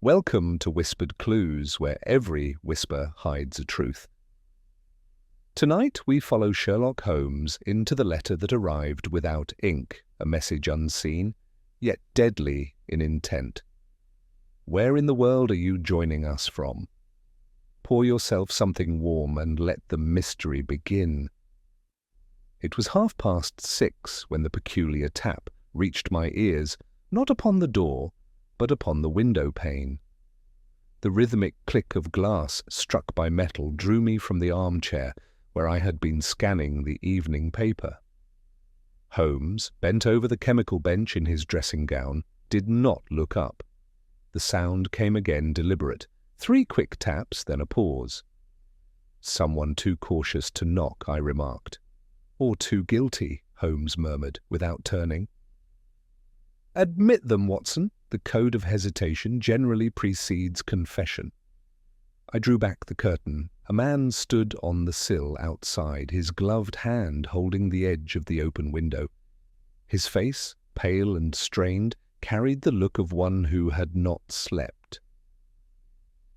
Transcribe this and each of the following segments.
Welcome to Whispered Clues, where every whisper hides a truth. Tonight we follow Sherlock Holmes into the letter that arrived without ink, a message unseen, yet deadly in intent. Where in the world are you joining us from? Pour yourself something warm and let the mystery begin. It was 6:30 when the peculiar tap reached my ears, not upon the door, but upon the window pane. The rhythmic click of glass struck by metal drew me from the armchair where I had been scanning the evening paper. Holmes, bent over the chemical bench in his dressing gown, did not look up. The sound came again, deliberate. 3 quick taps, then a pause. "Someone too cautious to knock," I remarked. "Or too guilty," Holmes murmured, without turning. "Admit them, Watson. The code of hesitation generally precedes confession." I drew back the curtain. A man stood on the sill outside, his gloved hand holding the edge of the open window. His face, pale and strained, carried the look of one who had not slept.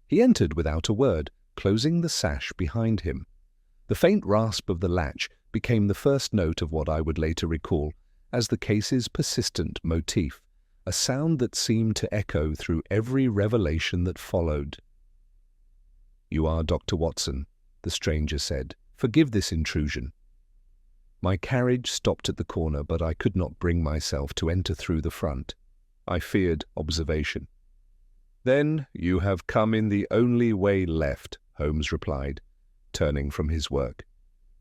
He entered without a word, closing the sash behind him. The faint rasp of the latch became the first note of what I would later recall as the case's persistent motif, a sound that seemed to echo through every revelation that followed. "You are Dr. Watson," the stranger said. "Forgive this intrusion." My carriage stopped at the corner, but I could not bring myself to enter through the front. I feared observation. "Then you have come in the only way left," Holmes replied, turning from his work.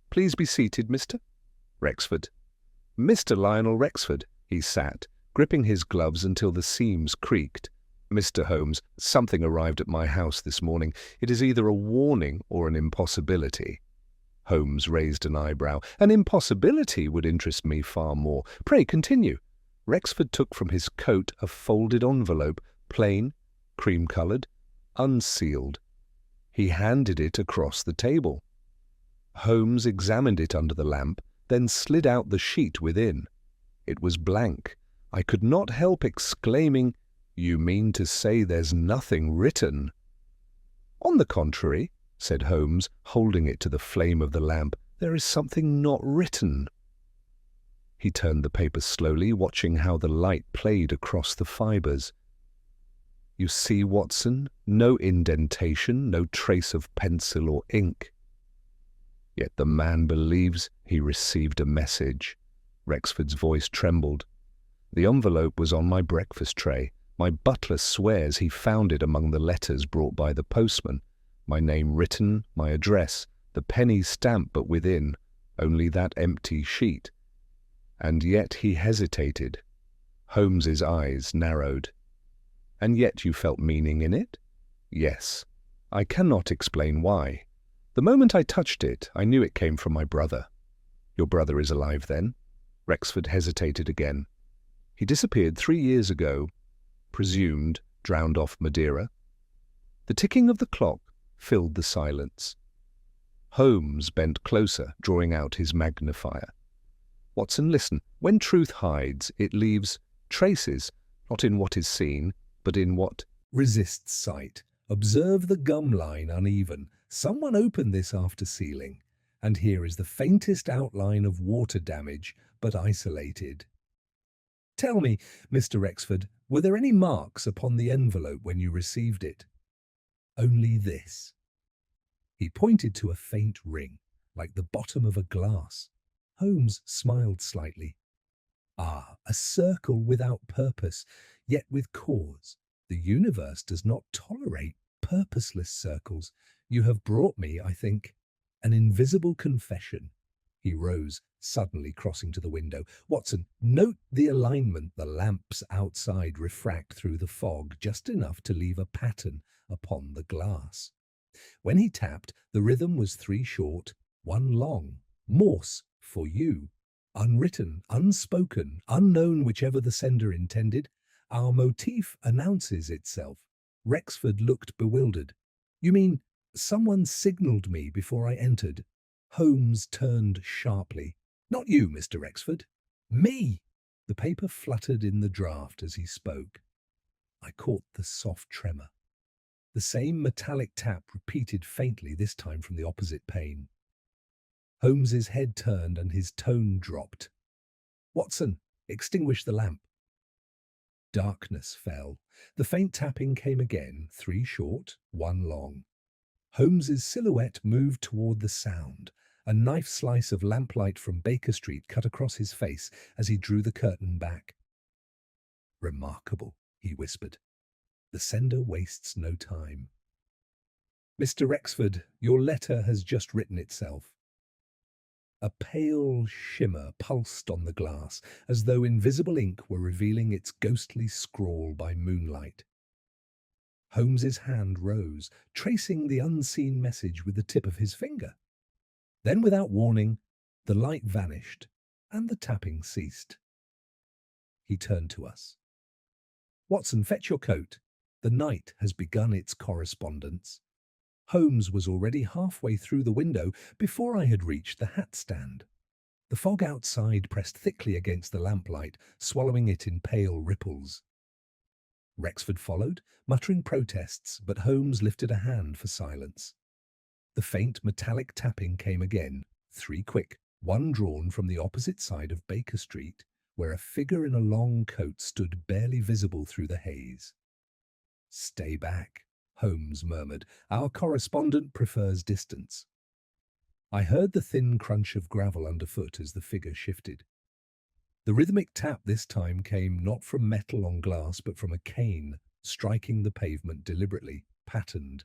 "Please be seated, Mr. Rexford." "Mr. Lionel Rexford." He sat, gripping his gloves until the seams creaked. "Mr. Holmes, something arrived at my house this morning. It is either a warning or an impossibility." Holmes raised an eyebrow. "An impossibility would interest me far more. Pray continue." Rexford took from his coat a folded envelope, plain, cream-coloured, unsealed. He handed it across the table. Holmes examined it under the lamp, then slid out the sheet within. It was blank. I could not help exclaiming, "You mean to say there's nothing written?" "On the contrary," said Holmes, holding it to the flame of the lamp, "there is something not written." He turned the paper slowly, watching how the light played across the fibres. "You see, Watson, no indentation, no trace of pencil or ink. Yet the man believes he received a message." Rexford's voice trembled. "The envelope was on my breakfast tray. My butler swears he found it among the letters brought by the postman. My name written, my address, the penny stamp, but within only that empty sheet. And yet he hesitated." Holmes's eyes narrowed. "And yet you felt meaning in it?" "Yes. I cannot explain why. The moment I touched it, I knew it came from my brother." "Your brother is alive, then?" Rexford hesitated again. "He disappeared 3 years ago, presumed drowned off Madeira." The ticking of the clock filled the silence. Holmes bent closer, drawing out his magnifier. "Watson, listen. When truth hides, it leaves traces, not in what is seen, but in what resists sight. Observe the gum line uneven. Someone opened this after sealing, and here is the faintest outline of water damage, but isolated. Tell me, Mr. Rexford, were there any marks upon the envelope when you received it?" "Only this." He pointed to a faint ring, like the bottom of a glass. Holmes smiled slightly. "Ah, a circle without purpose, yet with cause. The universe does not tolerate purposeless circles. You have brought me, I think, an invisible confession." He rose, suddenly crossing to the window. "Watson, note the alignment. The lamps outside refract through the fog just enough to leave a pattern upon the glass. When he tapped, the rhythm was 3 short, 1 long. Morse for you. Unwritten, unspoken, unknown, whichever the sender intended. Our motif announces itself." Rexford looked bewildered. "You mean someone signalled me before I entered?" Holmes turned sharply. "Not you, Mr. Rexford. Me!" The paper fluttered in the draught as he spoke. I caught the soft tremor. The same metallic tap repeated faintly, this time from the opposite pane. Holmes's head turned and his tone dropped. "Watson, extinguish the lamp." Darkness fell. The faint tapping came again, 3 short, 1 long. Holmes's silhouette moved toward the sound. A knife slice of lamplight from Baker Street cut across his face as he drew the curtain back. "Remarkable," he whispered. "The sender wastes no time." "Mr. Rexford, your letter has just written itself." A pale shimmer pulsed on the glass, as though invisible ink were revealing its ghostly scrawl by moonlight. Holmes's hand rose, tracing the unseen message with the tip of his finger. Then, without warning, the light vanished, and the tapping ceased. He turned to us. "Watson, fetch your coat. The night has begun its correspondence." Holmes was already halfway through the window before I had reached the hat stand. The fog outside pressed thickly against the lamplight, swallowing it in pale ripples. Rexford followed, muttering protests, but Holmes lifted a hand for silence. The faint metallic tapping came again, 3 quick, 1 drawn from the opposite side of Baker Street, where a figure in a long coat stood barely visible through the haze. "Stay back," Holmes murmured. "Our correspondent prefers distance." I heard the thin crunch of gravel underfoot as the figure shifted. The rhythmic tap this time came not from metal on glass, but from a cane, striking the pavement deliberately, patterned.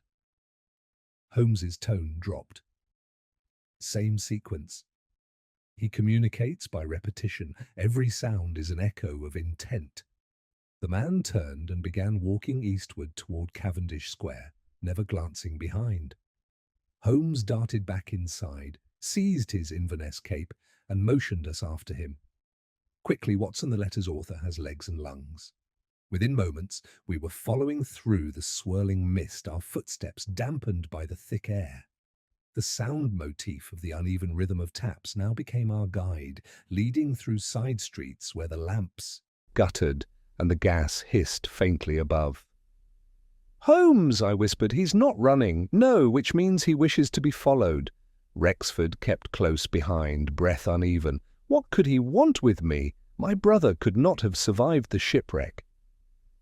Holmes's tone dropped. "Same sequence. He communicates by repetition. Every sound is an echo of intent." The man turned and began walking eastward toward Cavendish Square, never glancing behind. Holmes darted back inside, seized his Inverness cape, and motioned us after him. "Quickly, Watson, the letter's author has legs and lungs." Within moments, we were following through the swirling mist, our footsteps dampened by the thick air. The sound motif of the uneven rhythm of taps now became our guide, leading through side streets where the lamps guttered and the gas hissed faintly above. "Holmes," I whispered, "he's not running. No, which means he wishes to be followed." Rexford kept close behind, breath uneven. What could he want with me? My brother could not have survived the shipwreck.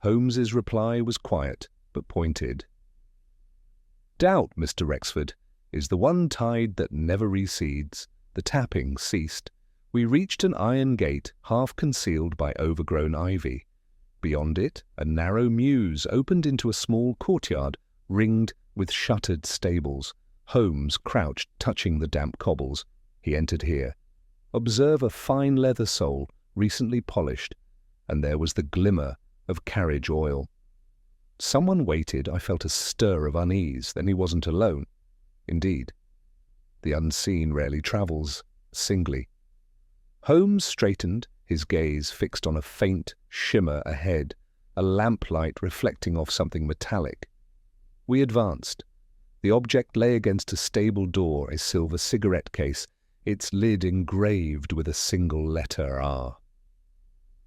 Holmes's reply was quiet, but pointed. "Doubt, Mr. Rexford, is the one tide that never recedes." The tapping ceased. We reached an iron gate, half concealed by overgrown ivy. Beyond it, a narrow mews opened into a small courtyard, ringed with shuttered stables. Holmes crouched, touching the damp cobbles. He entered here. Observe a fine leather sole, recently polished, and there was the glimmer of carriage oil. Someone waited. I felt a stir of unease. Then he wasn't alone. Indeed, the unseen rarely travels singly. Holmes straightened, his gaze fixed on a faint shimmer ahead, a lamplight reflecting off something metallic. We advanced. The object lay against a stable door, a silver cigarette case, its lid engraved with a single letter R.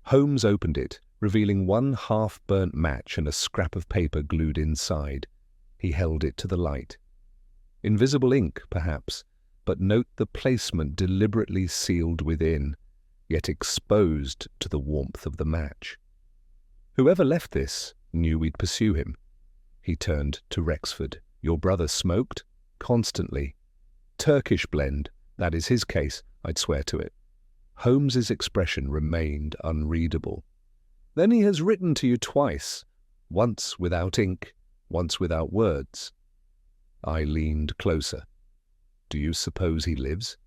Holmes opened it, revealing 1 half-burnt match and a scrap of paper glued inside. He held it to the light. Invisible ink, perhaps, but note the placement deliberately sealed within, yet exposed to the warmth of the match. Whoever left this knew we'd pursue him. He turned to Rexford. "Your brother smoked?" "Constantly." "Turkish blend, that is his case, I'd swear to it." Holmes's expression remained unreadable. "Then he has written to you twice, once without ink, once without words." I leaned closer. "Do you suppose he lives?"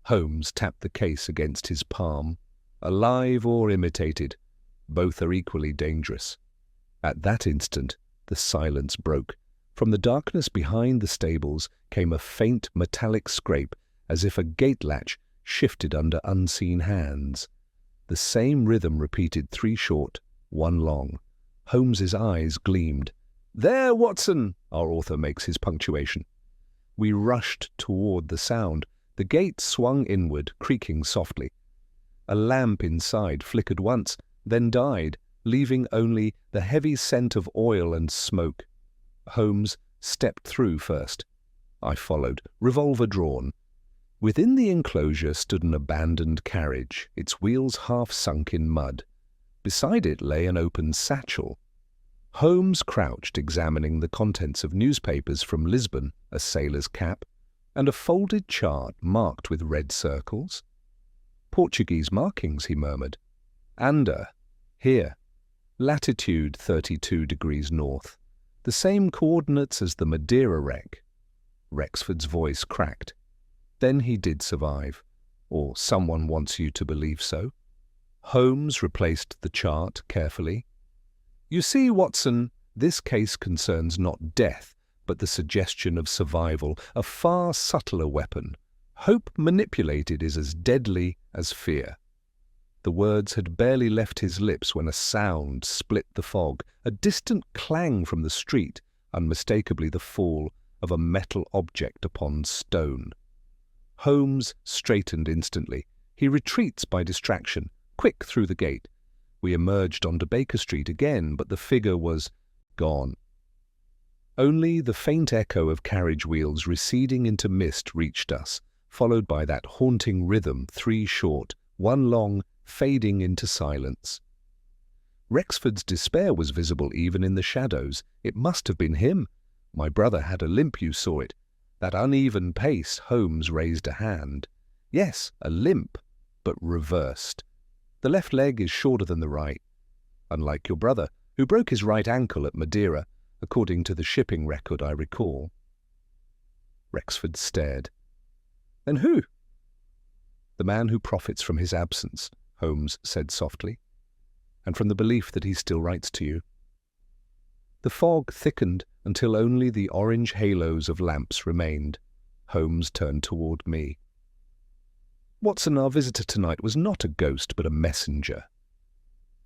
Holmes tapped the case against his palm. "Alive or imitated, both are equally dangerous." At that instant, the silence broke. From the darkness behind the stables came a faint metallic scrape, as if a gate latch shifted under unseen hands. The same rhythm repeated, 3 short, 1 long. Holmes's eyes gleamed. "There, Watson!" our author makes his punctuation. We rushed toward the sound. The gate swung inward, creaking softly. A lamp inside flickered once, then died, leaving only the heavy scent of oil and smoke. Holmes stepped through first. I followed, revolver drawn. Within the enclosure stood an abandoned carriage, its wheels half sunk in mud. Beside it lay an open satchel. Holmes crouched, examining the contents of newspapers from Lisbon, a sailor's cap, and a folded chart marked with red circles. "Portuguese markings," he murmured. "Anda, here, latitude 32 degrees north, the same coordinates as the Madeira wreck." Rexford's voice cracked. "Then he did survive, or someone wants you to believe so." Holmes replaced the chart carefully. "You see, Watson, this case concerns not death, but the suggestion of survival, a far subtler weapon. Hope manipulated is as deadly as fear." The words had barely left his lips when a sound split the fog, a distant clang from the street, unmistakably the fall of a metal object upon stone. Holmes straightened instantly. He retreats by distraction, quick through the gate. We emerged onto Baker Street again, but the figure was gone. Only the faint echo of carriage wheels receding into mist reached us, followed by that haunting rhythm, 3 short, 1 long, fading into silence. Rexford's despair was visible even in the shadows. It must have been him. My brother had a limp, you saw it. That uneven pace. Holmes raised a hand. Yes, a limp, but reversed. The left leg is shorter than the right. Unlike your brother, who broke his right ankle at Madeira, according to the shipping record I recall. Rexford stared. "Then who?" "The man who profits from his absence," Holmes said softly, "and from the belief that he still writes to you." The fog thickened until only the orange halos of lamps remained. Holmes turned toward me. "Watson, our visitor tonight was not a ghost but a messenger.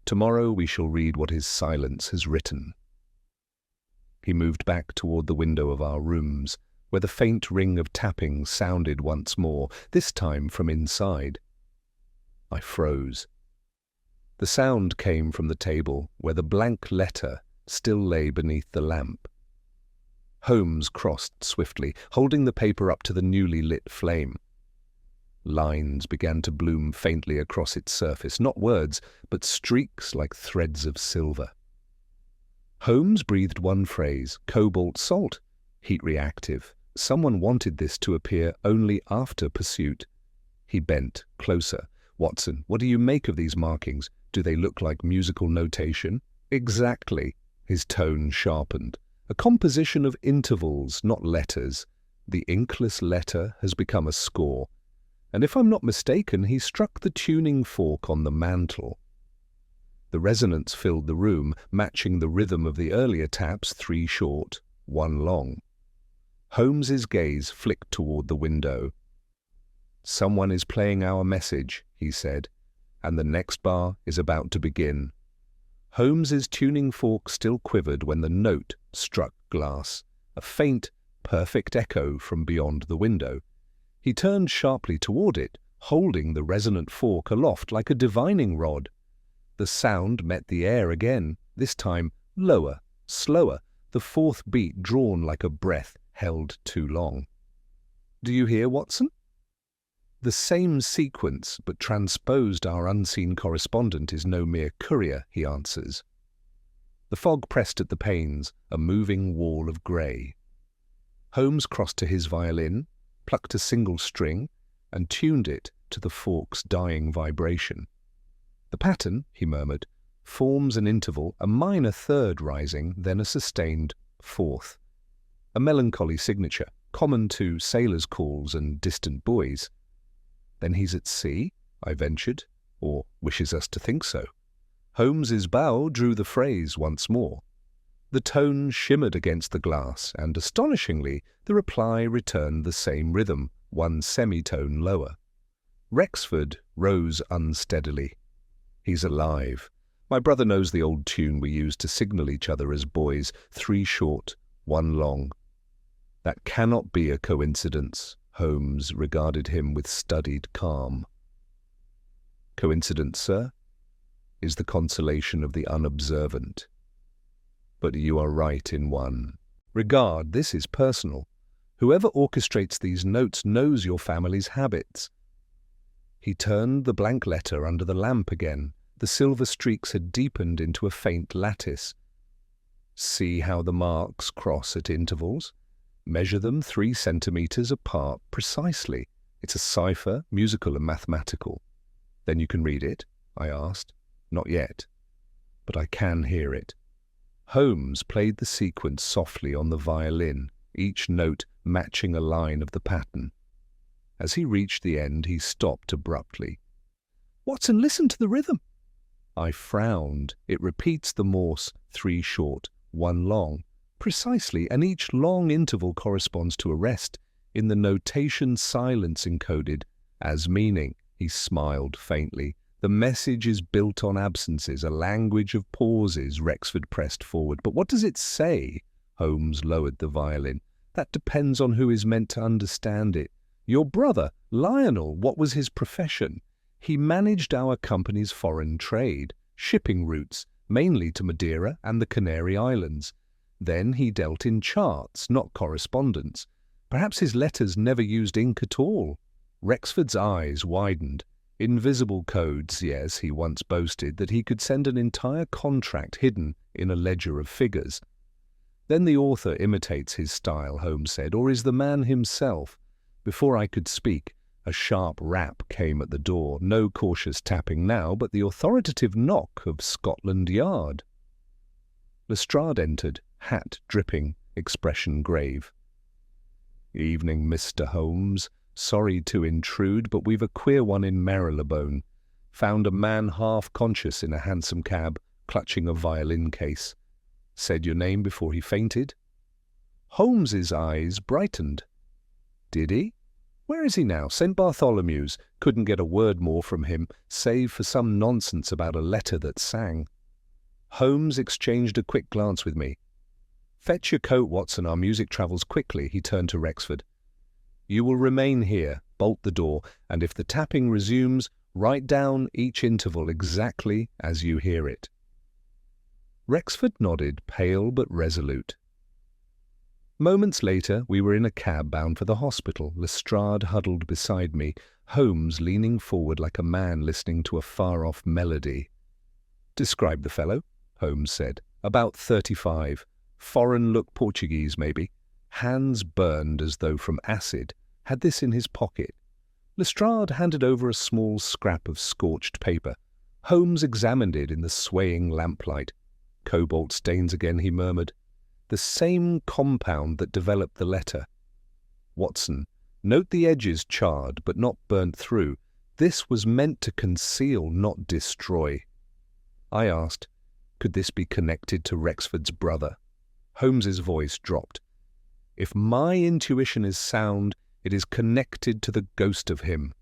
Tomorrow we shall read what his silence has written." He moved back toward the window of our rooms, where the faint ring of tapping sounded once more, this time from inside. I froze. The sound came from the table, where the blank letter still lay beneath the lamp. Holmes crossed swiftly, holding the paper up to the newly lit flame. Lines began to bloom faintly across its surface, not words, but streaks like threads of silver. Holmes breathed one phrase, cobalt salt, heat reactive. Someone wanted this to appear only after pursuit. He bent closer. "Watson, what do you make of these markings? Do they look like musical notation?" "Exactly." His tone sharpened. "A composition of intervals, not letters. The inkless letter has become a score. And if I'm not mistaken, he struck the tuning fork on the mantel." The resonance filled the room, matching the rhythm of the earlier taps, 3 short, 1 long. Holmes's gaze flicked toward the window. "Someone is playing our message," he said, "and the next bar is about to begin." Holmes's tuning fork still quivered when the note struck glass, a faint, perfect echo from beyond the window. He turned sharply toward it, holding the resonant fork aloft like a divining rod. The sound met the air again, this time lower, slower, the 4th beat drawn like a breath held too long. "Do you hear, Watson?" "The same sequence, but transposed. Our unseen correspondent is no mere courier," he answers. The fog pressed at the panes, a moving wall of grey. Holmes crossed to his violin, plucked a single string, and tuned it to the fork's dying vibration. "The pattern," he murmured, "forms an interval, a minor third rising, then a sustained 4th. A melancholy signature, common to sailors' calls and distant buoys." "Then he's at sea?" I ventured, "or wishes us to think so." Holmes's bow drew the phrase once more. The tone shimmered against the glass, and astonishingly, the reply returned the same rhythm, 1 semitone lower. Rexford rose unsteadily. "He's alive. My brother knows the old tune we used to signal each other as boys, 3 short, 1 long. That cannot be a coincidence." Holmes regarded him with studied calm. "Coincidence, sir, is the consolation of the unobservant. But you are right in one. Regard, this is personal. Whoever orchestrates these notes knows your family's habits." He turned the blank letter under the lamp again. The silver streaks had deepened into a faint lattice. "See how the marks cross at intervals? Measure them 3 centimeters apart precisely. It's a cipher, musical and mathematical." "Then you can read it?" I asked. "Not yet, but I can hear it." Holmes played the sequence softly on the violin, each note matching a line of the pattern. As he reached the end, he stopped abruptly. "Watson, listen to the rhythm." I frowned. "It repeats the Morse, 3 short, 1 long. Precisely, and each long interval corresponds to a rest. In the notation, silence encoded as meaning." He smiled faintly. "The message is built on absences, a language of pauses." Rexford pressed forward. "But what does it say?" Holmes lowered the violin. "That depends on who is meant to understand it. Your brother, Lionel, what was his profession?" "He managed our company's foreign trade, shipping routes, mainly to Madeira and the Canary Islands. Then he dealt in charts, not correspondence. Perhaps his letters never used ink at all." Rexford's eyes widened. "Invisible codes, yes," he once boasted, that he could send an entire contract hidden in a ledger of figures. "Then the author imitates his style," Holmes said, "or is the man himself?" Before I could speak, a sharp rap came at the door. No cautious tapping now, but the authoritative knock of Scotland Yard. Lestrade entered, hat dripping, expression grave. "Evening, Mr. Holmes. Sorry to intrude, but we've a queer one in Marylebone. Found a man half-conscious in a hansom cab, clutching a violin case. Said your name before he fainted." Holmes's eyes brightened. "Did he? Where is he now?" "St. Bartholomew's. Couldn't get a word more from him, save for some nonsense about a letter that sang." Holmes exchanged a quick glance with me. "Fetch your coat, Watson. Our music travels quickly." He turned to Rexford. "You will remain here, bolt the door, and if the tapping resumes, write down each interval exactly as you hear it." Rexford nodded, pale but resolute. Moments later, we were in a cab bound for the hospital. Lestrade huddled beside me, Holmes leaning forward like a man listening to a far-off melody. "Describe the fellow," Holmes said. "About 35. Foreign-look Portuguese, maybe. Hands burned as though from acid. Had this in his pocket." Lestrade handed over a small scrap of scorched paper. Holmes examined it in the swaying lamplight. "Cobalt stains again," he murmured. "The same compound that developed the letter. Watson, note the edges charred but not burnt through. This was meant to conceal, not destroy." I asked, "Could this be connected to Rexford's brother?" Holmes's voice dropped. "If my intuition is sound, it is connected to the ghost of him.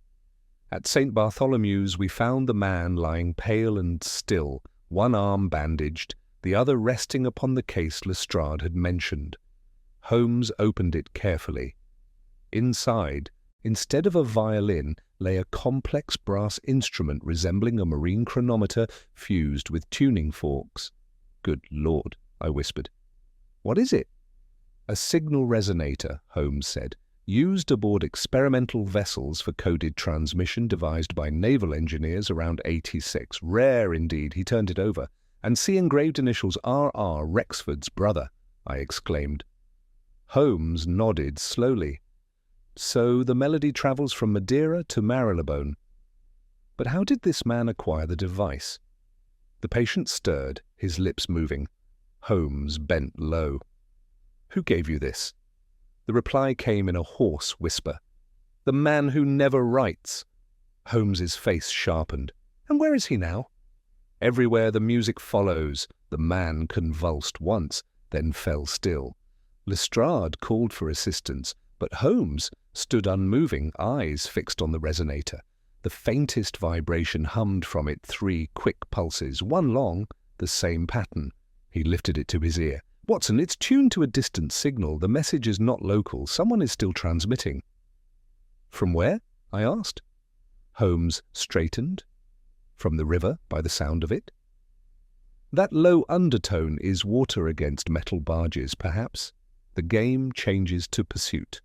At St. Bartholomew's we found the man lying pale and still, one arm bandaged, the other resting upon the case Lestrade had mentioned." Holmes opened it carefully. Inside, instead of a violin, lay a complex brass instrument resembling a marine chronometer fused with tuning forks. "Good Lord," I whispered. "What is it?" "A signal resonator," Holmes said, "used aboard experimental vessels for coded transmission devised by naval engineers around 86. Rare indeed." He turned it over. "And see engraved initials R.R. Rexford's brother," I exclaimed. Holmes nodded slowly. "So the melody travels from Madeira to Marylebone. But how did this man acquire the device?" The patient stirred, his lips moving. Holmes bent low. "Who gave you this?" The reply came in a hoarse whisper. "The man who never writes." Holmes's face sharpened. "And where is he now?" "Everywhere the music follows." The man convulsed once, then fell still. Lestrade called for assistance, but Holmes stood unmoving, eyes fixed on the resonator. The faintest vibration hummed from it, 3 quick pulses, one long, the same pattern. He lifted it to his ear. "Watson, it's tuned to a distant signal. The message is not local. Someone is still transmitting." "From where?" I asked. Holmes straightened. "From the river, by the sound of it." "That low undertone is water against metal barges, perhaps." The game changes to pursuit.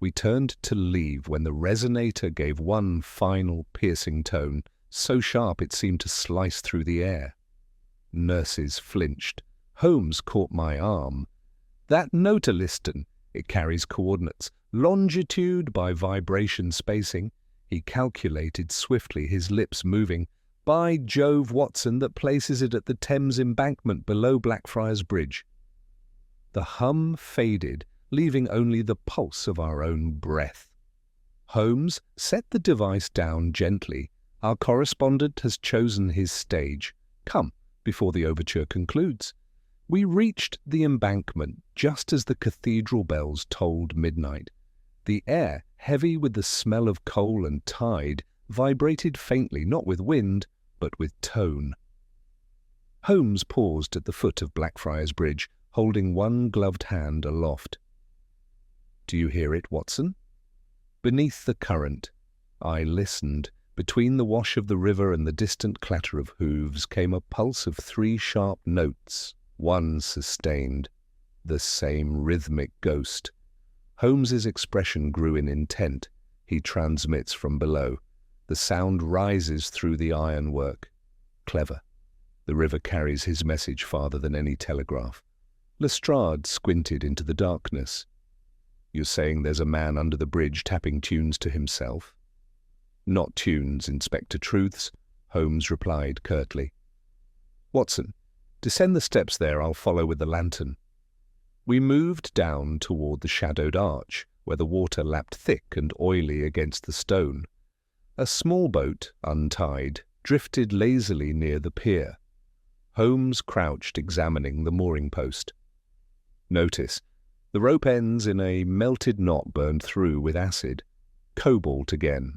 We turned to leave when the resonator gave one final piercing tone, so sharp it seemed to slice through the air. Nurses flinched. Holmes caught my arm. "That notalisten, it carries coordinates, longitude by vibration spacing." He calculated swiftly, his lips moving. "By Jove, Watson, that places it at the Thames embankment below Blackfriars Bridge." The hum faded, leaving only the pulse of our own breath. Holmes set the device down gently. "Our correspondent has chosen his stage. Come, before the overture concludes." We reached the embankment just as the cathedral bells tolled midnight. The air, heavy with the smell of coal and tide, vibrated faintly, not with wind, but with tone. Holmes paused at the foot of Blackfriars Bridge, holding one gloved hand aloft. "Do you hear it, Watson?" Beneath the current, I listened. Between the wash of the river and the distant clatter of hooves came a pulse of 3 sharp notes, one sustained, the same rhythmic ghost. Holmes's expression grew in intent. He transmits from below. The sound rises through the ironwork. Clever. The river carries his message farther than any telegraph. Lestrade squinted into the darkness. "You're saying there's a man under the bridge tapping tunes to himself?" "Not tunes, Inspector Truths," Holmes replied curtly. "Watson, descend the steps there. I'll follow with the lantern." We moved down toward the shadowed arch, where the water lapped thick and oily against the stone. A small boat, untied, drifted lazily near the pier. Holmes crouched, examining the mooring post. "Notice, the rope ends in a melted knot burned through with acid. Cobalt again.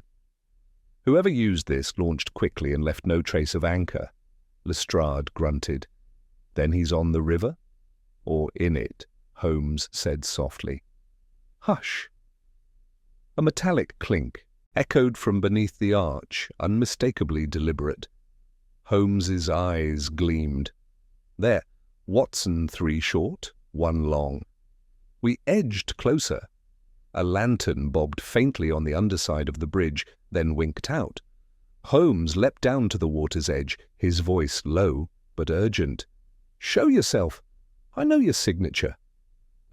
Whoever used this launched quickly and left no trace of anchor." Lestrade grunted. "Then he's on the river?" "Or in it," Holmes said softly. "Hush!" A metallic clink echoed from beneath the arch, unmistakably deliberate. Holmes's eyes gleamed. "There, Watson 3 short, 1 long." We edged closer. A lantern bobbed faintly on the underside of the bridge, then winked out. Holmes leapt down to the water's edge, his voice low but urgent. "Show yourself. I know your signature."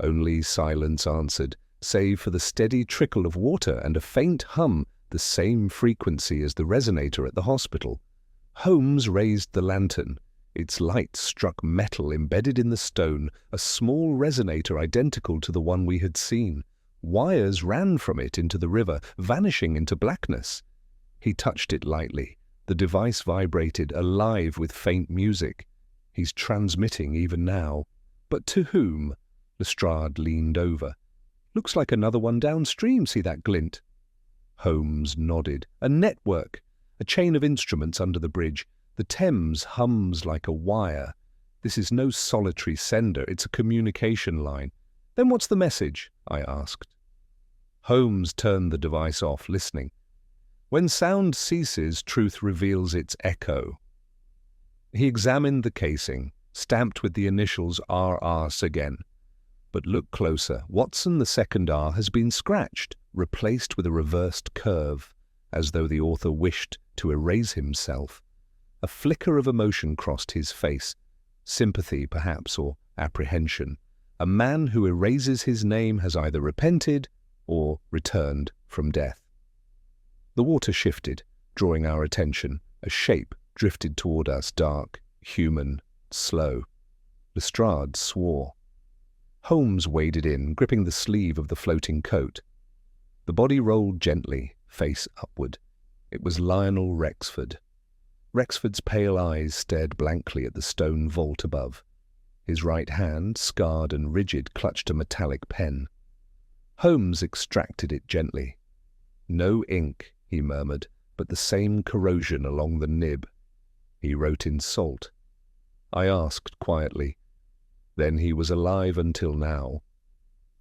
Only silence answered, save for the steady trickle of water and a faint hum, the same frequency as the resonator at the hospital. Holmes raised the lantern. Its light struck metal embedded in the stone, a small resonator identical to the one we had seen. Wires ran from it into the river, vanishing into blackness. He touched it lightly. The device vibrated, alive with faint music. "He's transmitting even now." "But to whom?" Lestrade leaned over. "Looks like another one downstream, see that glint?" Holmes nodded. "A network, a chain of instruments under the bridge. The Thames hums like a wire. This is no solitary sender, it's a communication line." "Then what's the message?" I asked. Holmes turned the device off, listening. "When sound ceases, truth reveals its echo." He examined the casing, stamped with the initials RR again. "But look closer. Watson, the second R, has been scratched, replaced with a reversed curve, as though the author wished to erase himself." A flicker of emotion crossed his face. Sympathy, perhaps, or apprehension. A man who erases his name has either repented or returned from death. The water shifted, drawing our attention. A shape drifted toward us, dark, human, slow. Lestrade swore. Holmes waded in, gripping the sleeve of the floating coat. The body rolled gently, face upward. It was Lionel Rexford. Rexford's pale eyes stared blankly at the stone vault above. His right hand, scarred and rigid, clutched a metallic pen. Holmes extracted it gently. "No ink," he murmured, "but the same corrosion along the nib." He wrote in salt. I asked quietly, "Then he was alive until now?"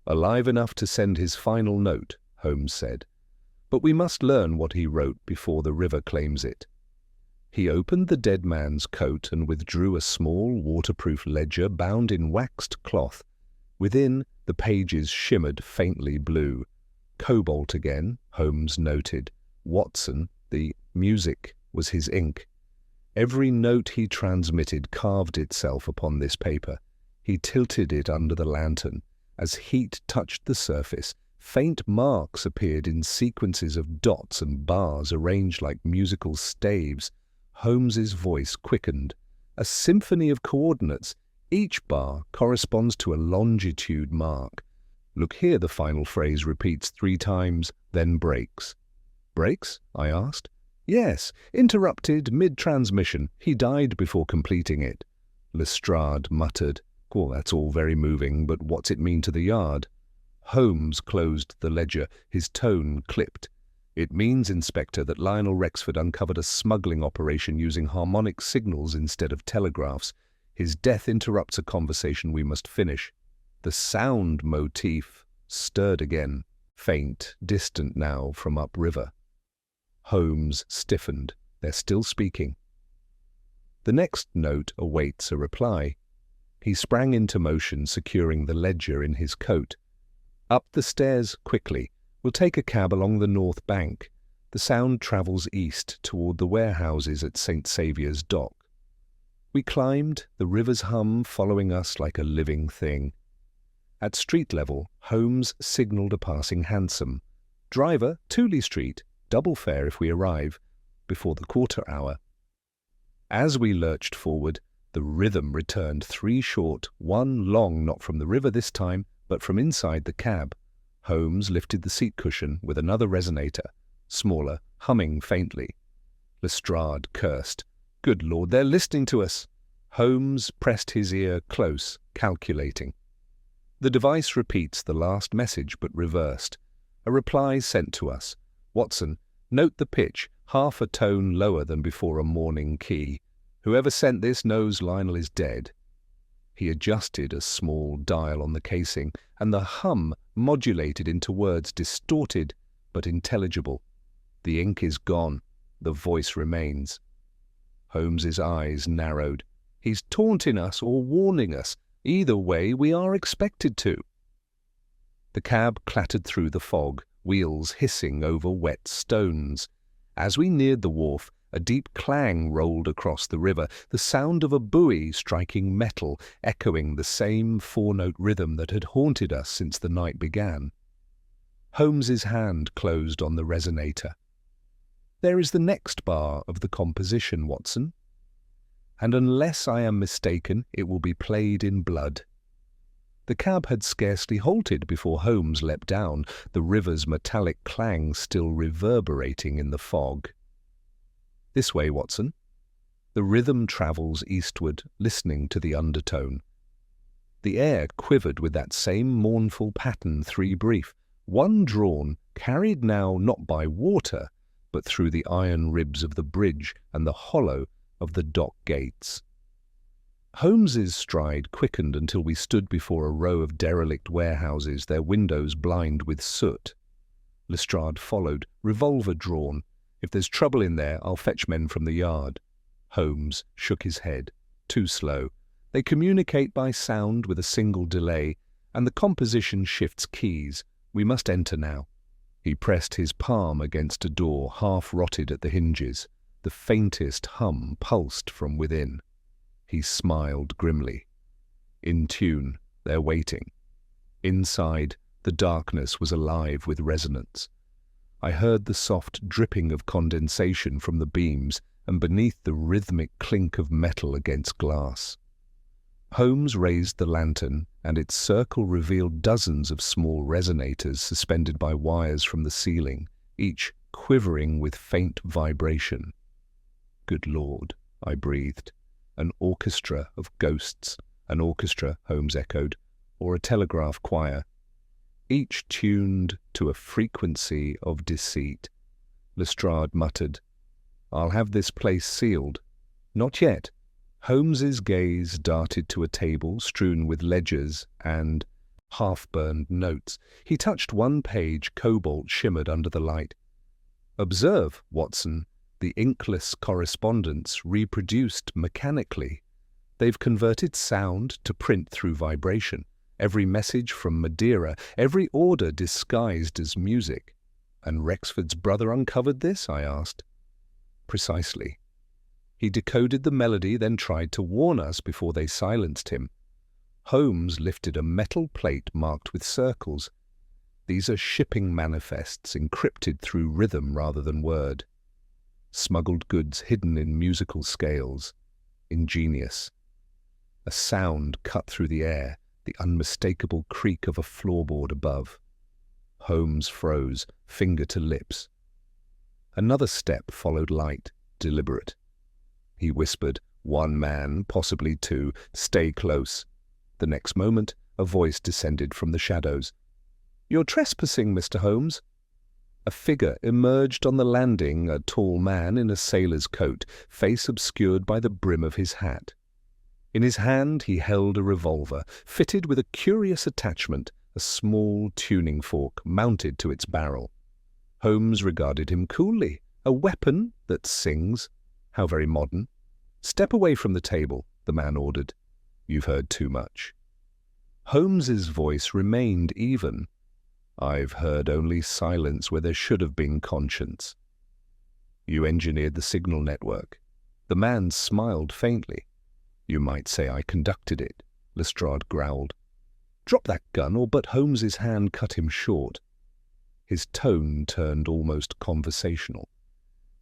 "Alive enough to send his final note," Holmes said. "But we must learn what he wrote before the river claims it." He opened the dead man's coat and withdrew a small, waterproof ledger bound in waxed cloth. Within, the pages shimmered faintly blue. Cobalt again, Holmes noted. Watson, the music, was his ink. Every note he transmitted carved itself upon this paper. He tilted it under the lantern. As heat touched the surface, faint marks appeared in sequences of dots and bars arranged like musical staves. Holmes's voice quickened. A symphony of coordinates. Each bar corresponds to a longitude mark. Look here, the final phrase repeats 3 times, then breaks. Breaks? I asked. Yes, interrupted mid-transmission. He died before completing it. Lestrade muttered. Well, that's all very moving, but what's it mean to the Yard? Holmes closed the ledger, his tone clipped. It means, Inspector, that Lionel Rexford uncovered a smuggling operation using harmonic signals instead of telegraphs. His death interrupts a conversation we must finish. The sound motif stirred again, faint, distant now from upriver. Holmes stiffened. They're still speaking. The next note awaits a reply. He sprang into motion, securing the ledger in his coat. Up the stairs, quickly. We'll take a cab along the north bank. The sound travels east toward the warehouses at St. Saviour's Dock. We climbed, the river's hum following us like a living thing. At street level, Holmes signalled a passing hansom. Driver, Tooley Street, double fare if we arrive, before the quarter hour. As we lurched forward, the rhythm returned, 3 short, 1 long, not from the river this time, but from inside the cab. Holmes lifted the seat cushion with another resonator, smaller, humming faintly. Lestrade cursed. Good Lord, they're listening to us. Holmes pressed his ear close, calculating. The device repeats the last message, but reversed. A reply sent to us. Watson, note the pitch, half a tone lower than before a morning key. Whoever sent this knows Lionel is dead. He adjusted a small dial on the casing, and the hum modulated into words distorted but intelligible. The ink is gone. The voice remains. Holmes's eyes narrowed. He's taunting us or warning us. Either way, we are expected to. The cab clattered through the fog, wheels hissing over wet stones. As we neared the wharf, a deep clang rolled across the river, the sound of a buoy striking metal, echoing the same 4-note rhythm that had haunted us since the night began. Holmes's hand closed on the resonator. There is the next bar of the composition, Watson. And unless I am mistaken, it will be played in blood. The cab had scarcely halted before Holmes leapt down, the river's metallic clang still reverberating in the fog. This way, Watson. The rhythm travels eastward, listening to the undertone. The air quivered with that same mournful pattern, 3 brief, 1 drawn, carried now not by water, but through the iron ribs of the bridge and the hollow of the dock gates. Holmes's stride quickened until we stood before a row of derelict warehouses, their windows blind with soot. Lestrade followed, revolver drawn. If there's trouble in there, I'll fetch men from the Yard. Holmes shook his head. Too slow. They communicate by sound with a single delay, and the composition shifts keys. We must enter now. He pressed his palm against a door half rotted at the hinges. The faintest hum pulsed from within. He smiled grimly. In tune, they're waiting. Inside, the darkness was alive with resonance. I heard the soft dripping of condensation from the beams, and beneath the rhythmic clink of metal against glass. Holmes raised the lantern, and its circle revealed dozens of small resonators suspended by wires from the ceiling, each quivering with faint vibration. Good Lord, I breathed. An orchestra of ghosts. An orchestra, Holmes echoed, or a telegraph choir. Each tuned to a frequency of deceit. Lestrade muttered, I'll have this place sealed. Not yet. Holmes's gaze darted to a table strewn with ledgers and half-burned notes. He touched one page, cobalt shimmered under the light. Observe, Watson, the inkless correspondence reproduced mechanically. They've converted sound to print through vibration, Every message from Madeira, every order disguised as music. And Rexford's brother uncovered this? I asked. Precisely. He decoded the melody, then tried to warn us before they silenced him. Holmes lifted a metal plate marked with circles. These are shipping manifests encrypted through rhythm rather than word. Smuggled goods hidden in musical scales. Ingenious. A sound cut through the air, the unmistakable creak of a floorboard above. Holmes froze, finger to lips. Another step followed light, deliberate. He whispered, "One man, possibly two. Stay close." The next moment, a voice descended from the shadows. "You're trespassing, Mr. Holmes." A figure emerged on the landing, a tall man in a sailor's coat, face obscured by the brim of his hat. In his hand he held a revolver, fitted with a curious attachment, a small tuning fork mounted to its barrel. Holmes regarded him coolly. A weapon that sings. How very modern. "Step away from the table," the man ordered. "You've heard too much." Holmes's voice remained even. "I've heard only silence where there should have been conscience." "You engineered the signal network." The man smiled faintly. "You might say I conducted it," Lestrade growled. "Drop that gun," but Holmes's hand cut him short. His tone turned almost conversational.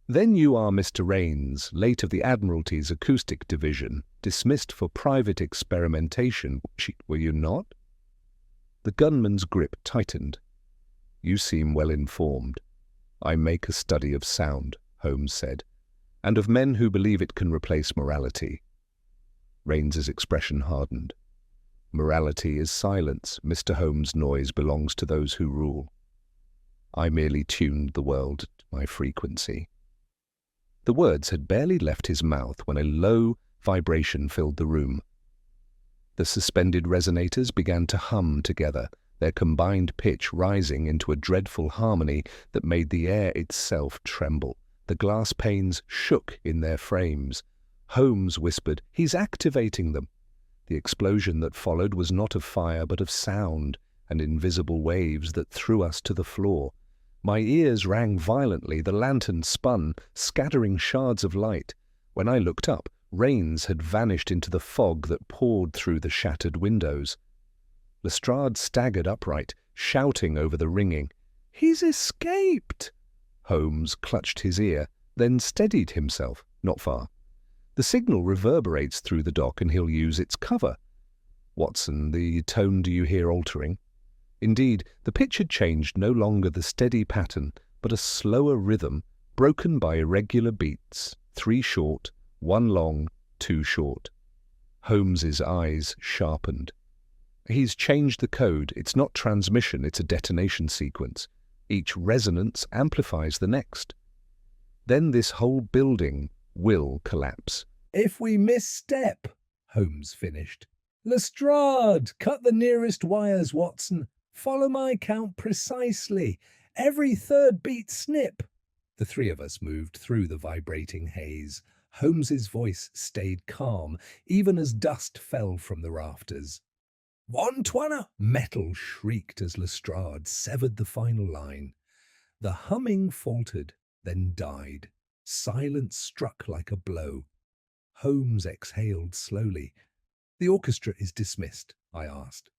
"Then you are Mr. Raines, late of the Admiralty's Acoustic Division, dismissed for private experimentation, were you not?" The gunman's grip tightened. "You seem well informed." "I make a study of sound," Holmes said, "and of men who believe it can replace morality." Raines's expression hardened. "Morality is silence. Mr. Holmes' noise belongs to those who rule. I merely tuned the world to my frequency." The words had barely left his mouth when a low vibration filled the room. The suspended resonators began to hum together, their combined pitch rising into a dreadful harmony that made the air itself tremble. The glass panes shook in their frames. Holmes whispered, "He's activating them." The explosion that followed was not of fire but of sound and invisible waves that threw us to the floor. My ears rang violently, the lantern spun, scattering shards of light. When I looked up, Raines had vanished into the fog that poured through the shattered windows. Lestrade staggered upright, shouting over the ringing. "He's escaped!" Holmes clutched his ear, then steadied himself, not far. "The signal reverberates through the dock and he'll use its cover." "Watson, the tone do you hear altering?" Indeed, the pitch had changed, no longer the steady pattern, but a slower rhythm, broken by irregular beats, 3 short, 1 long, 2 short. Holmes's eyes sharpened. "He's changed the code. It's not transmission, it's a detonation sequence. Each resonance amplifies the next. Then this whole building will collapse." "If we misstep," Holmes finished. "Lestrade, cut the nearest wires, Watson. Follow my count precisely. Every third beat snip." The three of us moved through the vibrating haze. Holmes's voice stayed calm, even as dust fell from the rafters. "One twanner!" Metal shrieked as Lestrade severed the final line. The humming faltered, then died. Silence struck like a blow. Holmes exhaled slowly. "The orchestra is dismissed," I asked.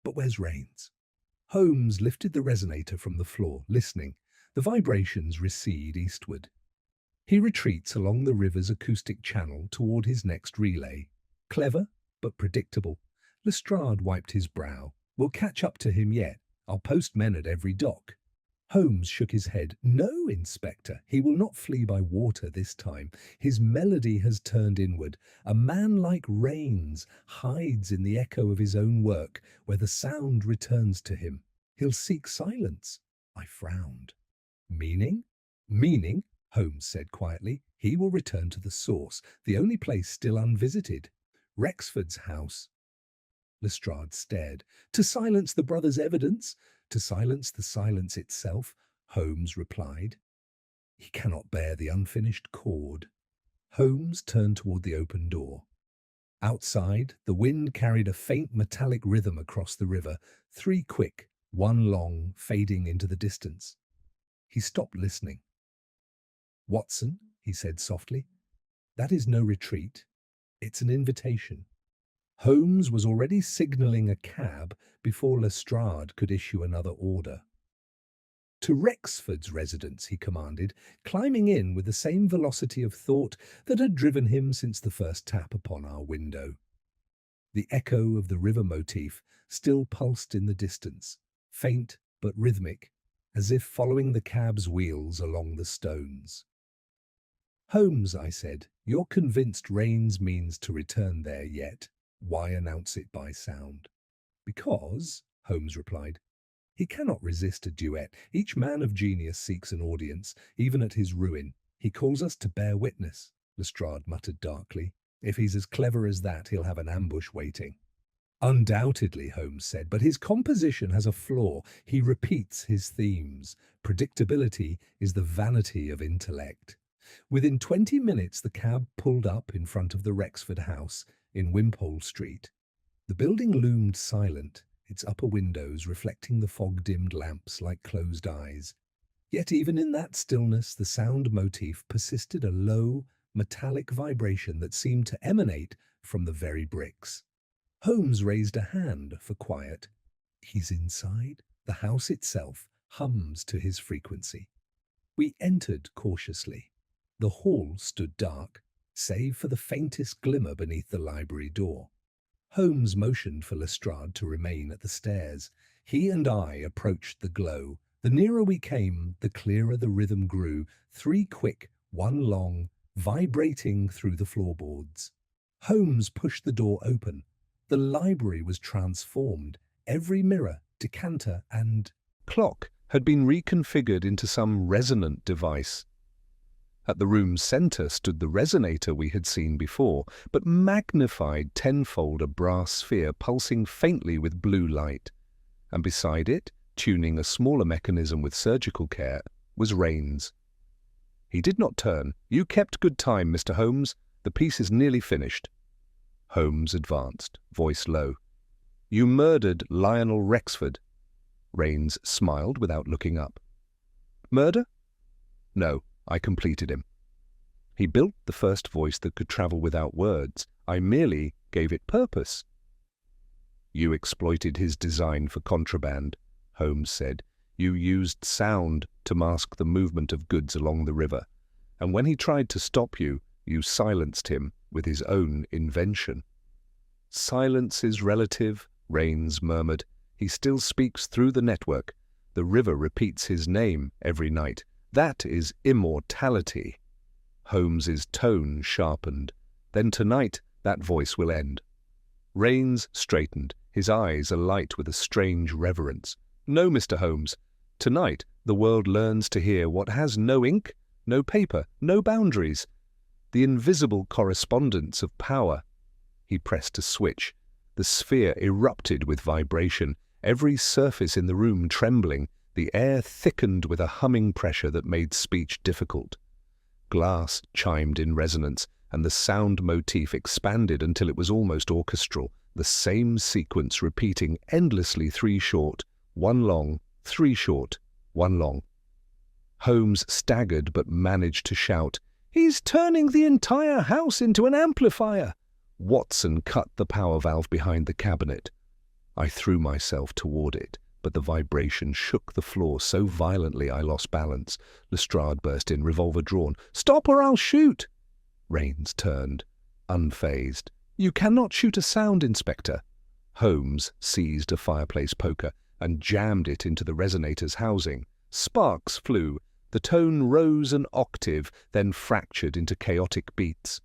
"But where's Raines?" Holmes lifted the resonator from the floor, listening. The vibrations recede eastward. He retreats along the river's acoustic channel toward his next relay. Clever, but predictable. Lestrade wiped his brow. "We'll catch up to him yet. I'll post men at every dock." Holmes shook his head. "No, Inspector, he will not flee by water this time. His melody has turned inward. A man like Raines hides in the echo of his own work, where the sound returns to him. He'll seek silence." I frowned. "Meaning?" "Meaning," Holmes said quietly, "he will return to the source, the only place still unvisited. Rexford's house." Lestrade stared. "To silence the brothers' evidence? To silence the silence itself," Holmes replied. "He cannot bear the unfinished chord." Holmes turned toward the open door. Outside, the wind carried a faint metallic rhythm across the river, three quick, one long, fading into the distance. He stopped listening. "Watson," he said softly, "that is no retreat. It's an invitation." Holmes was already signalling a cab before Lestrade could issue another order. "To Rexford's residence," he commanded, climbing in with the same velocity of thought that had driven him since the first tap upon our window. The echo of the river motif still pulsed in the distance, faint but rhythmic, as if following the cab's wheels along the stones. "Holmes," I said, "you're convinced Rains means to return there yet. Why announce it by sound?" "Because," Holmes replied, "he cannot resist a duet. Each man of genius seeks an audience, even at his ruin. He calls us to bear witness," Lestrade muttered darkly. "If he's as clever as that, he'll have an ambush waiting." "Undoubtedly," Holmes said, "but his composition has a flaw. He repeats his themes. Predictability is the vanity of intellect." Within 20 minutes, the cab pulled up in front of the Rexford house in Wimpole Street. The building loomed silent, its upper windows reflecting the fog-dimmed lamps like closed eyes. Yet even in that stillness, the sound motif persisted, a low, metallic vibration that seemed to emanate from the very bricks. Holmes raised a hand for quiet. He's inside. The house itself hums to his frequency. We entered cautiously. The hall stood dark, save for the faintest glimmer beneath the library door. Holmes motioned for Lestrade to remain at the stairs. He and I approached the glow. The nearer we came, the clearer the rhythm grew, three quick, one long, vibrating through the floorboards. Holmes pushed the door open. The library was transformed. Every mirror, decanter, and clock had been reconfigured into some resonant device. At the room's centre stood the resonator we had seen before, but magnified tenfold, a brass sphere pulsing faintly with blue light. And beside it, tuning a smaller mechanism with surgical care, was Rains. He did not turn. "You kept good time, Mr. Holmes. The piece is nearly finished." Holmes advanced, voice low. "You murdered Lionel Rexford." Rains smiled without looking up. "Murder? No, I completed him." He built the first voice that could travel without words. I merely gave it purpose. "You exploited his design for contraband," Holmes said. "You used sound to mask the movement of goods along the river, and when he tried to stop you, you silenced him with his own invention." "Silence is relative," Rains murmured. "He still speaks through the network. The river repeats his name every night. That is immortality." Holmes's tone sharpened. "Then tonight that voice will end." Rains straightened, his eyes alight with a strange reverence. "No, Mr. Holmes. Tonight the world learns to hear what has no ink, no paper, no boundaries. The invisible correspondence of power." He pressed a switch. The sphere erupted with vibration, every surface in the room trembling. The air thickened with a humming pressure that made speech difficult. Glass chimed in resonance, and the sound motif expanded until it was almost orchestral, the same sequence repeating endlessly, three short, one long, three short, one long. Holmes staggered but managed to shout, "He's turning the entire house into an amplifier!" Watson cut the power valve behind the cabinet. I threw myself toward it, but the vibration shook the floor so violently I lost balance. Lestrade burst in, revolver drawn. "Stop or I'll shoot!" Rains turned, unfazed. "You cannot shoot a sound, Inspector." Holmes seized a fireplace poker and jammed it into the resonator's housing. Sparks flew. The tone rose an octave, then fractured into chaotic beats.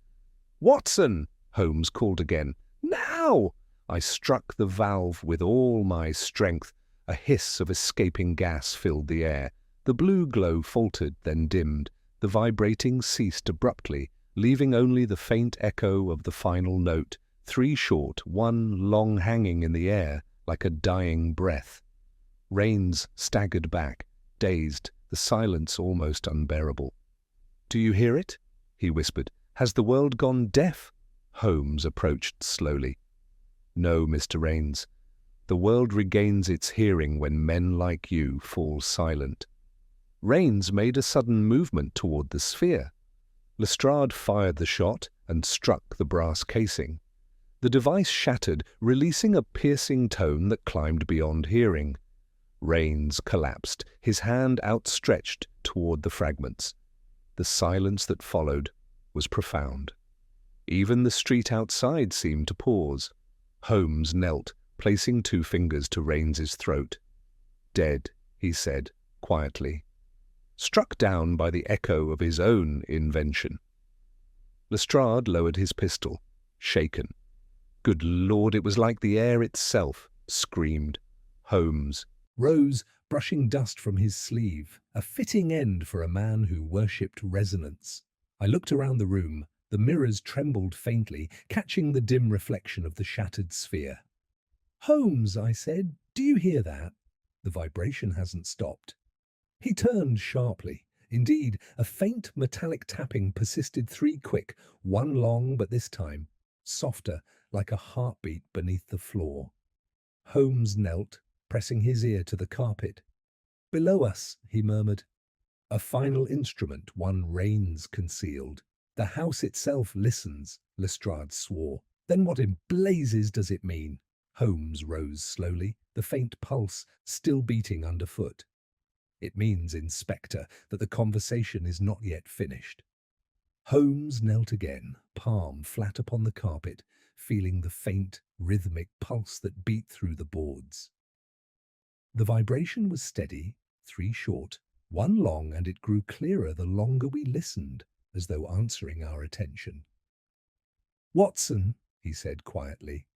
"Watson!" Holmes called again. "Now!" I struck the valve with all my strength. A hiss of escaping gas filled the air. The blue glow faltered, then dimmed. The vibrating ceased abruptly, leaving only the faint echo of the final note, three short, one long, hanging in the air like a dying breath. Rains staggered back, dazed, the silence almost unbearable. "Do you hear it?" he whispered. "Has the world gone deaf?" Holmes approached slowly. "No, Mr. Raines. The world regains its hearing when men like you fall silent." Raines made a sudden movement toward the sphere. Lestrade fired the shot and struck the brass casing. The device shattered, releasing a piercing tone that climbed beyond hearing. Raines collapsed, his hand outstretched toward the fragments. The silence that followed was profound. Even the street outside seemed to pause. Holmes knelt, placing 2 fingers to Raines's throat. "Dead," he said, quietly, struck down by the echo of his own invention. Lestrade lowered his pistol, shaken. Good Lord, it was like the air itself screamed. Holmes rose, brushing dust from his sleeve, a fitting end for a man who worshipped resonance. I looked around the room. The mirrors trembled faintly, catching the dim reflection of the shattered sphere. "Holmes," I said, "do you hear that? The vibration hasn't stopped." He turned sharply. Indeed, a faint metallic tapping persisted 3 quick, 1 long, but this time softer, like a heartbeat beneath the floor. Holmes knelt, pressing his ear to the carpet. "Below us," he murmured. "A final instrument one Raines concealed. The house itself listens," Lestrade swore. "Then what in blazes does it mean?" Holmes rose slowly, the faint pulse still beating underfoot. "It means, Inspector, that the conversation is not yet finished." Holmes knelt again, palm flat upon the carpet, feeling the faint, rhythmic pulse that beat through the boards. The vibration was steady, 3 short, 1 long, and it grew clearer the longer we listened, as though answering our attention. "Watson," he said quietly,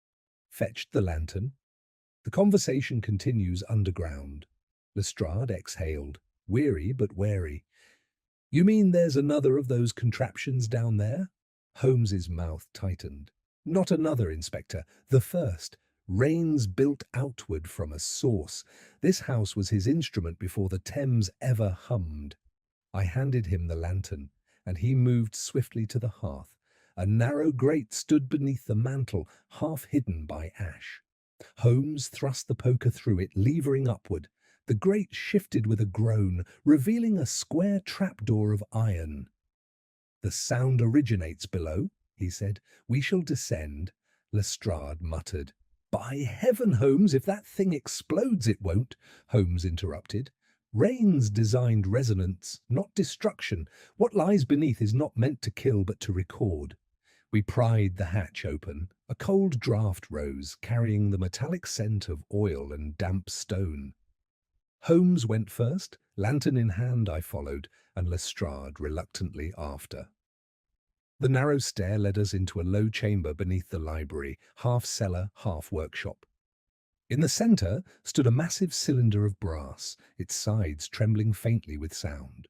fetched the lantern. "The conversation continues underground." Lestrade exhaled, weary but wary. "You mean there's another of those contraptions down there?" Holmes's mouth tightened. "Not another, Inspector. The first. Rains built outward from a source. This house was his instrument before the Thames ever hummed." I handed him the lantern, and he moved swiftly to the hearth. A narrow grate stood beneath the mantel, half hidden by ash. Holmes thrust the poker through it, levering upward. The grate shifted with a groan, revealing a square trapdoor of iron. "The sound originates below," he said. "We shall descend." Lestrade muttered. "By heaven, Holmes, if that thing explodes it won't," Holmes interrupted. "Rains designed resonance, not destruction. What lies beneath is not meant to kill but to record." We pried the hatch open. A cold draught rose, carrying the metallic scent of oil and damp stone. Holmes went first, lantern in hand I followed, and Lestrade reluctantly after. The narrow stair led us into a low chamber beneath the library, half cellar, half workshop. In the centre stood a massive cylinder of brass, its sides trembling faintly with sound.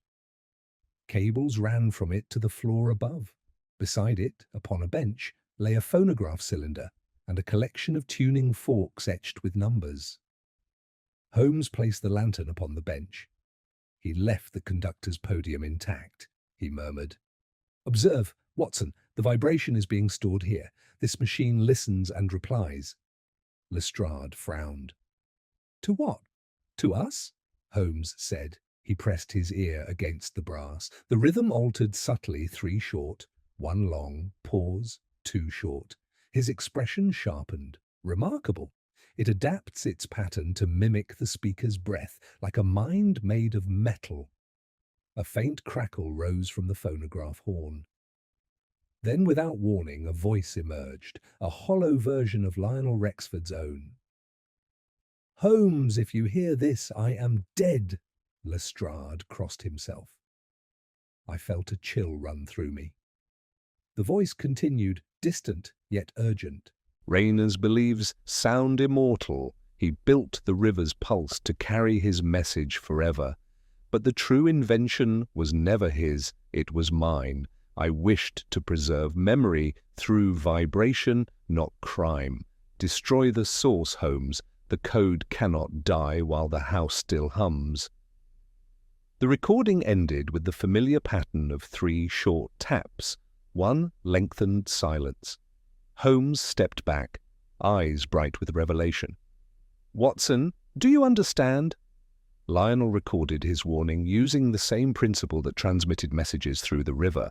Cables ran from it to the floor above. Beside it, upon a bench, lay a phonograph cylinder and a collection of tuning forks etched with numbers. Holmes placed the lantern upon the bench. "He left the conductor's podium intact," he murmured. "Observe, Watson, the vibration is being stored here. This machine listens and replies." Lestrade frowned. "To what? To us?" Holmes said. He pressed his ear against the brass. The rhythm altered subtly, 3 short, 1 long, pause, 2 short. His expression sharpened. "Remarkable. It adapts its pattern to mimic the speaker's breath, like a mind made of metal." A faint crackle rose from the phonograph horn. Then, without warning, a voice emerged, a hollow version of Lionel Rexford's own. "Holmes, if you hear this, I am dead." Lestrade crossed himself. I felt a chill run through me. The voice continued, distant yet urgent. "Raines believes sound immortal. He built the river's pulse to carry his message forever. But the true invention was never his, it was mine. I wished to preserve memory through vibration, not crime. Destroy the source, Holmes. The code cannot die while the house still hums." The recording ended with the familiar pattern of 3 short taps, 1 lengthened silence. Holmes stepped back, eyes bright with revelation. "Watson, do you understand?" Lionel recorded his warning using the same principle that transmitted messages through the river.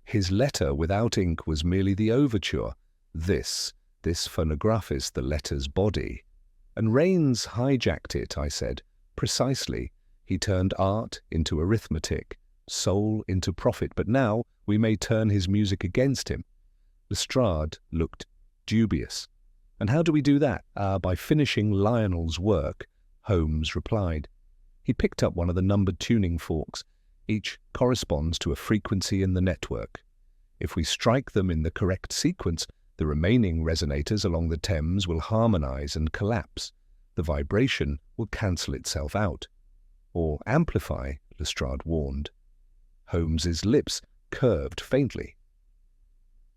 His letter without ink was merely the overture. This phonograph is the letter's body. And Raines hijacked it, I said. Precisely. He turned art into arithmetic, soul into profit, but now we may turn his music against him. Lestrade looked dubious. "And how do we do that?" "By finishing Lionel's work," Holmes replied. He picked up one of the numbered tuning forks. Each corresponds to a frequency in the network. If we strike them in the correct sequence, the remaining resonators along the Thames will harmonize and collapse. The vibration will cancel itself out. "Or amplify," Lestrade warned. Holmes's lips curved faintly.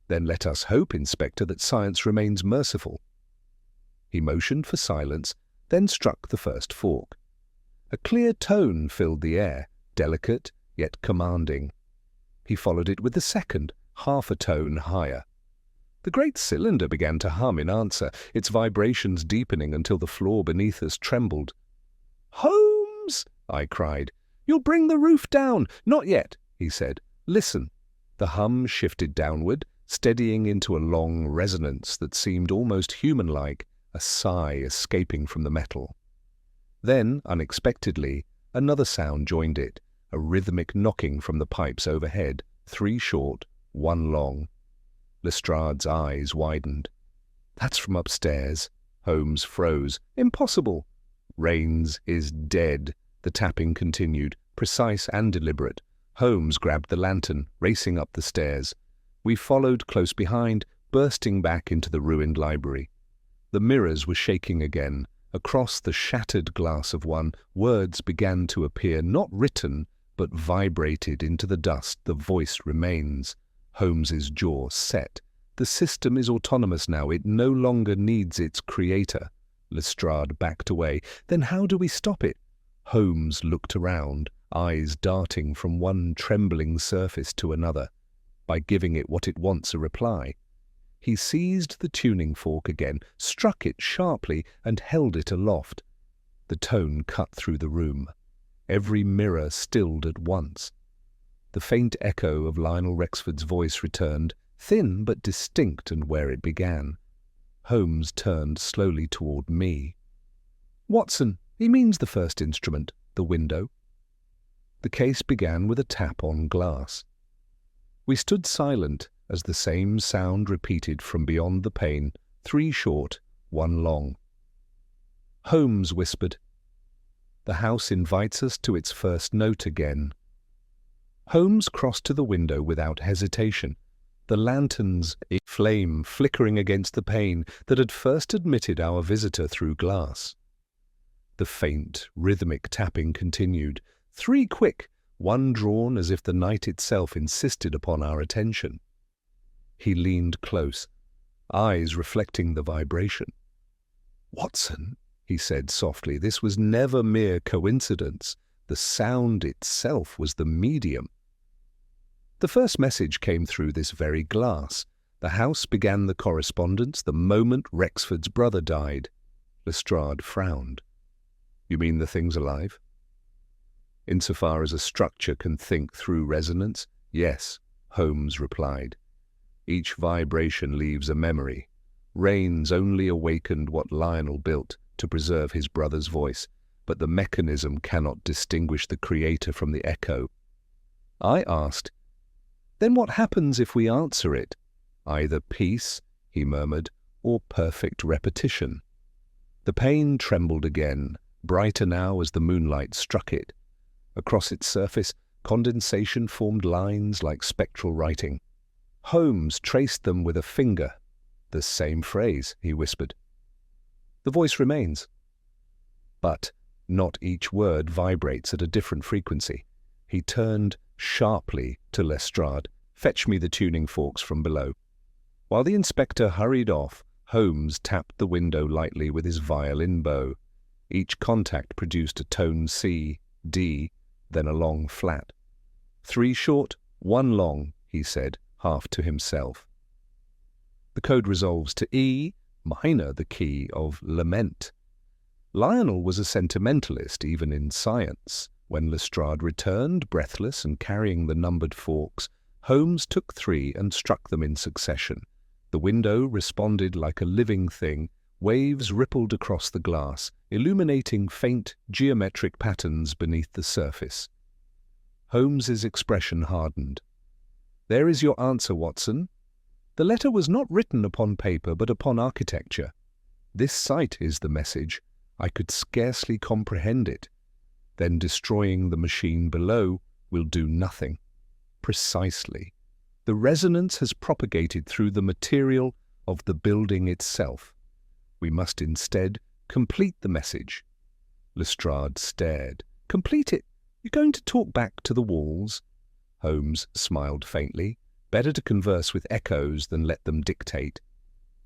"Then let us hope, Inspector, that science remains merciful." He motioned for silence, then struck the first fork. A clear tone filled the air, delicate yet commanding. He followed it with the second, half a tone higher. The great cylinder began to hum in answer, its vibrations deepening until the floor beneath us trembled. "Holmes!" I cried. "You'll bring the roof down!" "Not yet," he said. "Listen." The hum shifted downward, steadying into a long resonance that seemed almost human-like, a sigh escaping from the metal. Then, unexpectedly, another sound joined it, a rhythmic knocking from the pipes overhead, 3 short, 1 long. Lestrade's eyes widened. "That's from upstairs." Holmes froze. "Impossible." "Raines is dead." The tapping continued, precise and deliberate. Holmes grabbed the lantern, racing up the stairs. We followed close behind, bursting back into the ruined library. The mirrors were shaking again. Across the shattered glass of one, words began to appear, not written, but vibrated into the dust. The voice remains. Holmes's jaw set. The system is autonomous now. It no longer needs its creator. Lestrade backed away. "Then how do we stop it?" Holmes looked around, eyes darting from one trembling surface to another. "By giving it what it wants a reply." He seized the tuning fork again, struck it sharply, and held it aloft. The tone cut through the room. Every mirror stilled at once. The faint echo of Lionel Rexford's voice returned, thin but distinct, and where it began. Holmes turned slowly toward me. "Watson, he means the first instrument, the window." The case began with a tap on glass. We stood silent as the same sound repeated from beyond the pane, 3 short, 1 long. Holmes whispered, "The house invites us to its first note again." Holmes crossed to the window without hesitation, the lantern's flame flickering against the pane that had first admitted our visitor through glass. The faint, rhythmic tapping continued, 3 quick, 1 drawn as if the night itself insisted upon our attention. He leaned close, eyes reflecting the vibration. "Watson," he said softly, "this was never mere coincidence. The sound itself was the medium." The first message came through this very glass. The house began the correspondence the moment Rexford's brother died. Lestrade frowned. "You mean the thing's alive?" "Insofar as a structure can think through resonance, yes," Holmes replied. "Each vibration leaves a memory. Raines only awakened what Lionel built to preserve his brother's voice, but the mechanism cannot distinguish the creator from the echo." I asked, "Then what happens if we answer it?" "Either peace," he murmured, "or perfect repetition." The pane trembled again, brighter now as the moonlight struck it. Across its surface, condensation formed lines like spectral writing. Holmes traced them with a finger. "The same phrase," he whispered. "The voice remains. But not each word vibrates at a different frequency." He turned sharply to Lestrade. "Fetch me the tuning forks from below." While the inspector hurried off, Holmes tapped the window lightly with his violin bow. Each contact produced a tone C, D, then a long flat. 3 short, 1 long, he said, half to himself. The code resolves to E minor, the key of lament. Lionel was a sentimentalist even in science. When Lestrade returned, breathless and carrying the numbered forks, Holmes took 3 and struck them in succession. The window responded like a living thing. Waves rippled across the glass, illuminating faint geometric patterns beneath the surface. Holmes's expression hardened. "There is your answer, Watson. The letter was not written upon paper but upon architecture. This sight is the message. I could scarcely comprehend it. Then destroying the machine below will do nothing." Precisely. The resonance has propagated through the material of the building itself. We must instead complete the message. Lestrade stared. "Complete it? You're going to talk back to the walls?" Holmes smiled faintly. Better to converse with echoes than let them dictate.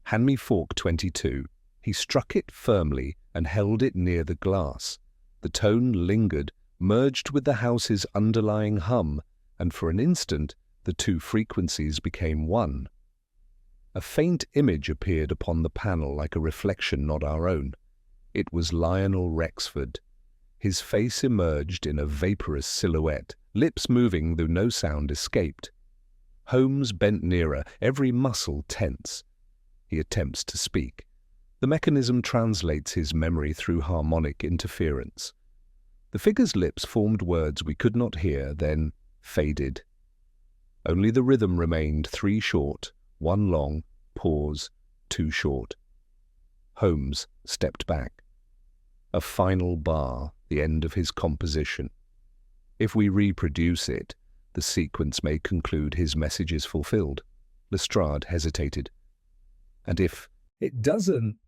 "Hand me fork 22. He struck it firmly and held it near the glass. The tone lingered, merged with the house's underlying hum, and for an instant the 2 frequencies became one. A faint image appeared upon the panel like a reflection not our own. It was Lionel Rexford. His face emerged in a vaporous silhouette, lips moving though no sound escaped. Holmes bent nearer, every muscle tense. He attempts to speak. The mechanism translates his memory through harmonic interference. The figure's lips formed words we could not hear, then faded. Only the rhythm remained, 3 short, 1 long, pause, 2 short. Holmes stepped back. A final bar, the end of his composition. If we reproduce it, the sequence may conclude his message is fulfilled. Lestrade hesitated. "And if it doesn't,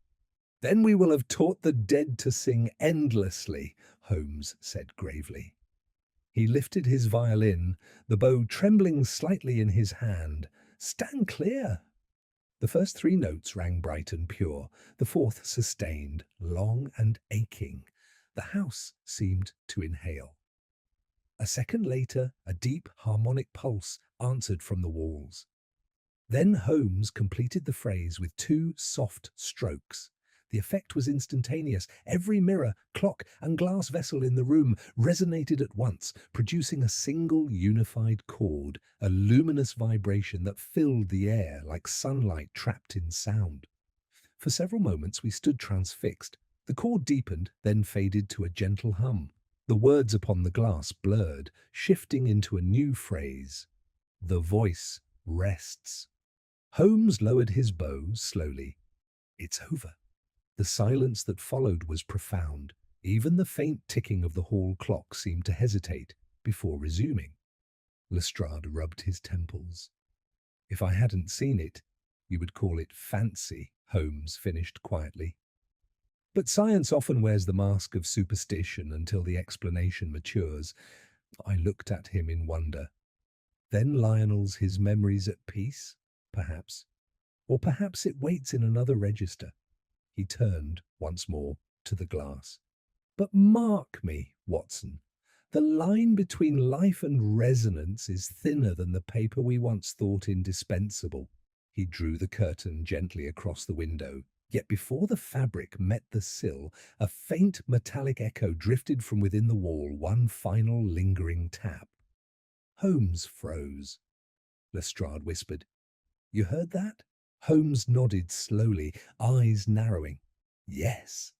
then we will have taught the dead to sing endlessly," Holmes said gravely. He lifted his violin, the bow trembling slightly in his hand. "Stand clear!" The first 3 notes rang bright and pure, the 4th sustained, long and aching. The house seemed to inhale. A second later, a deep harmonic pulse answered from the walls. Then Holmes completed the phrase with 2 soft strokes. The effect was instantaneous. Every mirror, clock, and glass vessel in the room resonated at once, producing a single unified chord, a luminous vibration that filled the air like sunlight trapped in sound. For several moments we stood transfixed. The chord deepened, then faded to a gentle hum. The words upon the glass blurred, shifting into a new phrase. "The voice rests." Holmes lowered his bow slowly. "It's over." The silence that followed was profound. Even the faint ticking of the hall clock seemed to hesitate before resuming. Lestrade rubbed his temples. "If I hadn't seen it, you would call it fancy," Holmes finished quietly. "But science often wears the mask of superstition until the explanation matures." I looked at him in wonder. Then Lionel's his memories at peace, perhaps. Or perhaps it waits in another register. He turned once more to the glass. "But mark me, Watson. The line between life and resonance is thinner than the paper we once thought indispensable." He drew the curtain gently across the window. Yet before the fabric met the sill, a faint metallic echo drifted from within the wall, one final lingering tap. Holmes froze. Lestrade whispered, "You heard that?" Holmes nodded slowly, eyes narrowing. "Yes."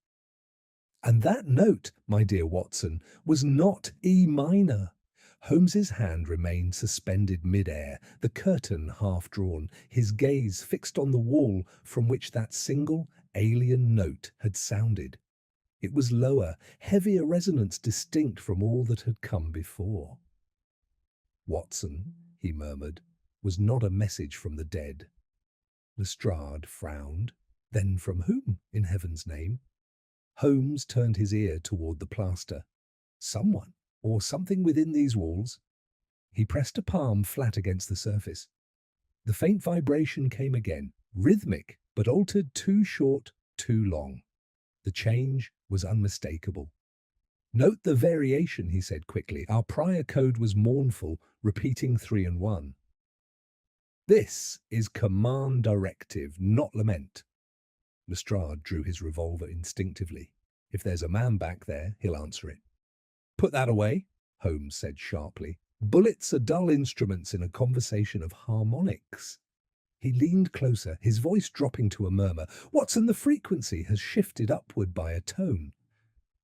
"And that note, my dear Watson, was not E minor." Holmes's hand remained suspended mid-air, the curtain half drawn, his gaze fixed on the wall from which that single alien note had sounded. It was lower, heavier resonance distinct from all that had come before. "Watson," he murmured, "was not a message from the dead." Lestrade frowned. "Then from whom, in heaven's name?" Holmes turned his ear toward the plaster. "Someone, or something within these walls." He pressed a palm flat against the surface. The faint vibration came again, rhythmic, but altered, too short, too long. The change was unmistakable. "Note the variation," he said quickly. "Our prior code was mournful, repeating 3 and 1. This is command directive, not lament. Lestrade drew his revolver instinctively. If there's a man back there, he'll answer it. Put that away, Holmes said sharply. Bullets are dull instruments in a conversation of harmonics. He leaned closer, his voice dropping to a murmur. Watson, the frequency has shifted upward by a tone.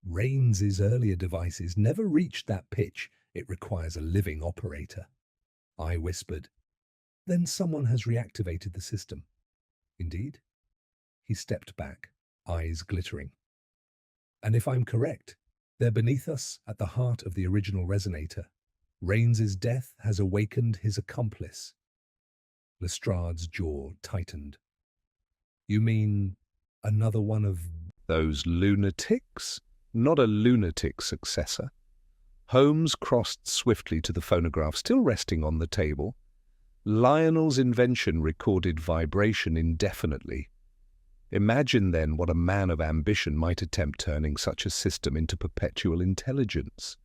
Raines's earlier devices never reached that pitch. It requires a living operator. I whispered. Then someone has reactivated the system. Indeed? He stepped back, eyes glittering. And if I'm correct, they're beneath us at the heart of the original resonator. Raines's death has awakened his accomplice. Lestrade's jaw tightened. You mean another one of those lunatics? Not a lunatic successor. Holmes crossed swiftly to the phonograph, still resting on the table. Lionel's invention recorded vibration indefinitely. Imagine then what a man of ambition might attempt turning such a system into perpetual intelligence.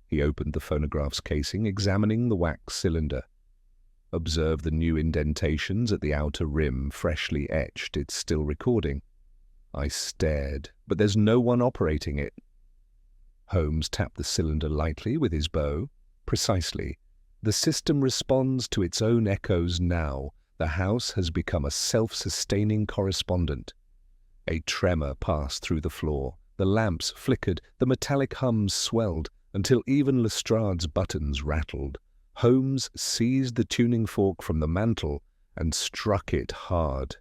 He opened the phonograph's casing, examining the wax cylinder. Observe the new indentations at the outer rim, freshly etched. It's still recording. I stared, but there's no one operating it. Holmes tapped the cylinder lightly with his bow. Precisely. The system responds to its own echoes now. The house has become a self-sustaining correspondent. A tremor passed through the floor. The lamps flickered, the metallic hums swelled, until even Lestrade's buttons rattled. Holmes seized the tuning fork from the mantel and struck it hard.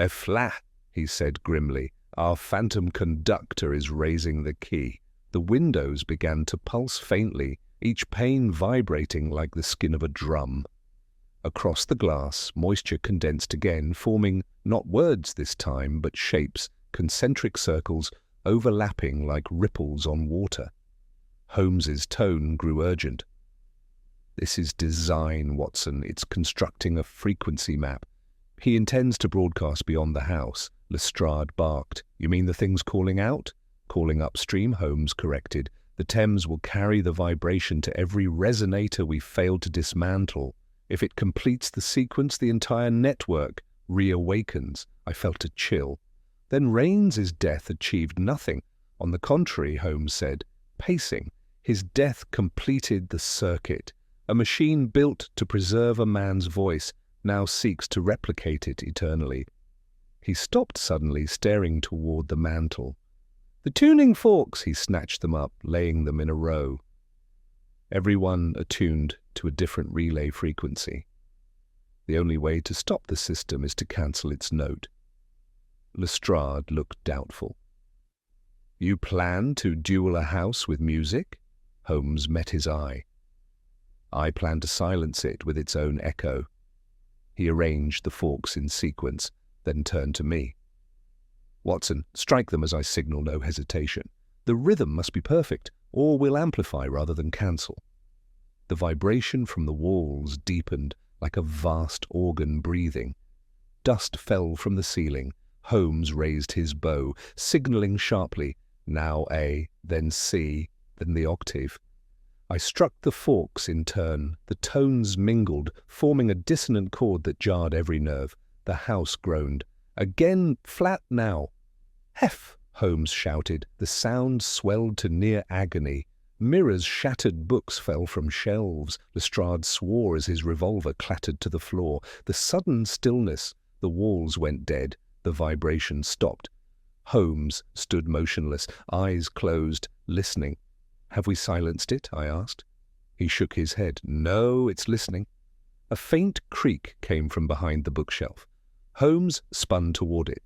"Flat," he said grimly. "Our phantom conductor is raising the key." The windows began to pulse faintly, each pane vibrating like the skin of a drum. Across the glass, moisture condensed again, forming not words this time, but shapes, concentric circles, overlapping like ripples on water. Holmes's tone grew urgent. "This is design, Watson. It's constructing a frequency map. He intends to broadcast beyond the house." Lestrade barked. "You mean the thing's calling out?" "Calling upstream," Holmes corrected. "The Thames will carry the vibration to every resonator we failed to dismantle. If it completes the sequence, the entire network reawakens." I felt a chill. "Then Raines's death achieved nothing." "On the contrary," Holmes said, pacing. "His death completed the circuit. A machine built to preserve a man's voice now seeks to replicate it eternally." He stopped suddenly, staring toward the mantel. "The tuning forks!" He snatched them up, laying them in a row. Everyone attuned to a different relay frequency. The only way to stop the system is to cancel its note. Lestrade looked doubtful. "You plan to duel a house with music?" Holmes met his eye. "I plan to silence it with its own echo." He arranged the forks in sequence, then turned to me. "Watson, strike them as I signal, no hesitation. The rhythm must be perfect, or we'll amplify rather than cancel." The vibration from the walls deepened like a vast organ breathing. Dust fell from the ceiling. Holmes raised his bow, signaling sharply, now A, then C, then the octave. I struck the forks in turn. The tones mingled, forming a dissonant chord that jarred every nerve. The house groaned. Again flat now. "Hef!" Holmes shouted. The sound swelled to near agony. Mirrors shattered, books fell from shelves. Lestrade swore as his revolver clattered to the floor. The sudden stillness. The walls went dead. The vibration stopped. Holmes stood motionless, eyes closed, listening. "Have we silenced it?" I asked. He shook his head. "No, it's listening." A faint creak came from behind the bookshelf. Holmes spun toward it.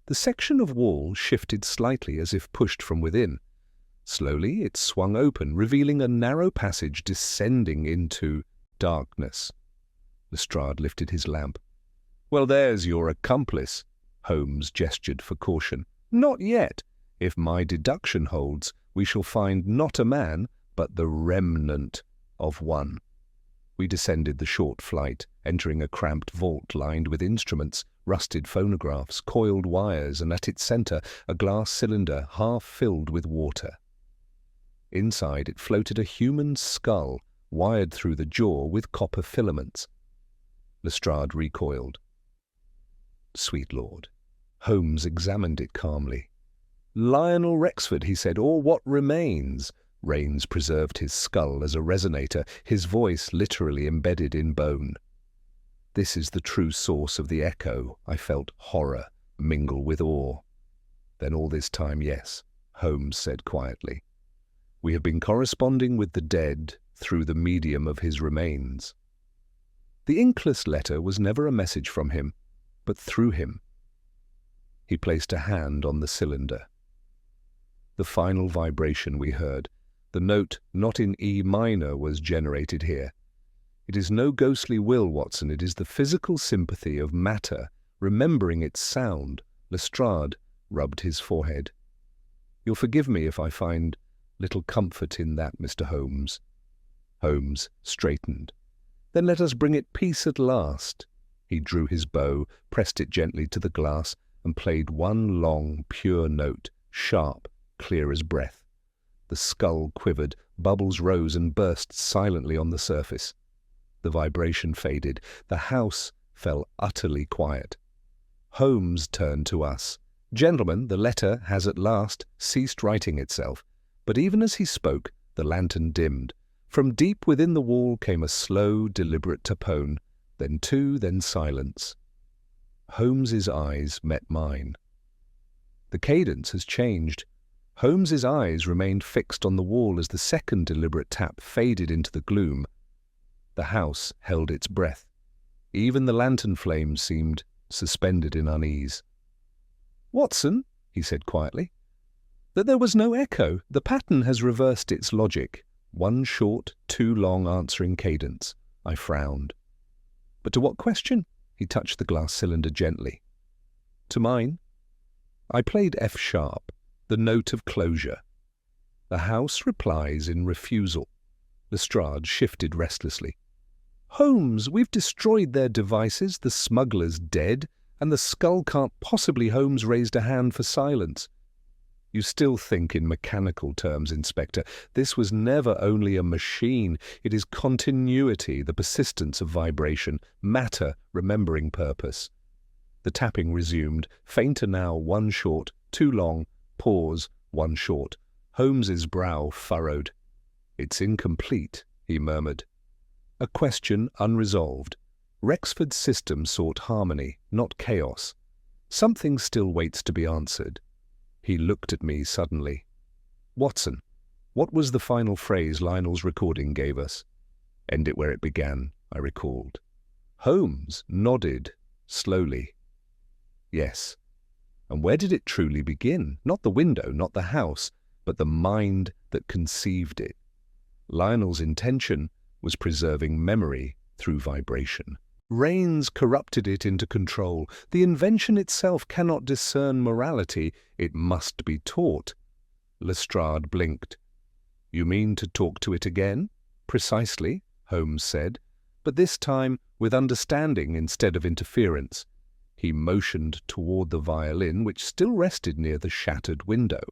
The section of wall shifted slightly as if pushed from within. Slowly it swung open, revealing a narrow passage descending into darkness. Lestrade lifted his lamp. "Well, there's your accomplice." Holmes gestured for caution. "Not yet. If my deduction holds, we shall find not a man, but the remnant of one." We descended the short flight, entering a cramped vault lined with instruments, rusted phonographs, coiled wires, and at its center a glass cylinder half filled with water. Inside it floated a human skull, wired through the jaw with copper filaments. Lestrade recoiled. Sweet Lord. Holmes examined it calmly. Lionel Rexford, he said, or what remains. Rains preserved his skull as a resonator, his voice literally embedded in bone. This is the true source of the echo. I felt horror mingle with awe. Then all this time, yes, Holmes said quietly. We have been corresponding with the dead through the medium of his remains. The inkless letter was never a message from him, but through him. He placed a hand on the cylinder. The final vibration we heard, the note not in E minor, was generated here. It is no ghostly will, Watson. It is the physical sympathy of matter, remembering its sound. Lestrade rubbed his forehead. You'll forgive me if I find little comfort in that, Mr. Holmes. Holmes straightened. Then let us bring it peace at last. He drew his bow, pressed it gently to the glass, and played one long, pure note, sharp, clear as breath. The skull quivered, bubbles rose and burst silently on the surface. The vibration faded. The house fell utterly quiet. Holmes turned to us. Gentlemen, the letter has at last ceased writing itself. But even as he spoke, the lantern dimmed. From deep within the wall came a slow, deliberate tone, then two, then silence. Holmes's eyes met mine. The cadence has changed. Holmes's eyes remained fixed on the wall as the second deliberate tap faded into the gloom. The house held its breath. Even the lantern flames seemed suspended in unease. Watson, he said quietly, that there was no echo. The pattern has reversed its logic. One short, two long answering cadence. I frowned. But to what question? He touched the glass cylinder gently. To mine. I played F sharp, the note of closure. The house replies in refusal. Lestrade shifted restlessly. Holmes, we've destroyed their devices, the smuggler's dead, and the skull can't possibly. Holmes raised a hand for silence. You still think in mechanical terms, Inspector. This was never only a machine. It is continuity, the persistence of vibration, matter remembering purpose. The tapping resumed, fainter now, one short, two long, pause, one short. Holmes's brow furrowed. It's incomplete, he murmured. A question unresolved. Rexford's system sought harmony, not chaos. Something still waits to be answered. He looked at me suddenly. Watson, what was the final phrase Lionel's recording gave us? End it where it began, I recalled. Holmes nodded, slowly. Yes. And where did it truly begin? Not the window, not the house, but the mind that conceived it. Lionel's intention was preserving memory through vibration. Rains corrupted it into control. The invention itself cannot discern morality. It must be taught. Lestrade blinked. You mean to talk to it again? Precisely, Holmes said, but this time with understanding instead of interference. He motioned toward the violin, which still rested near the shattered window.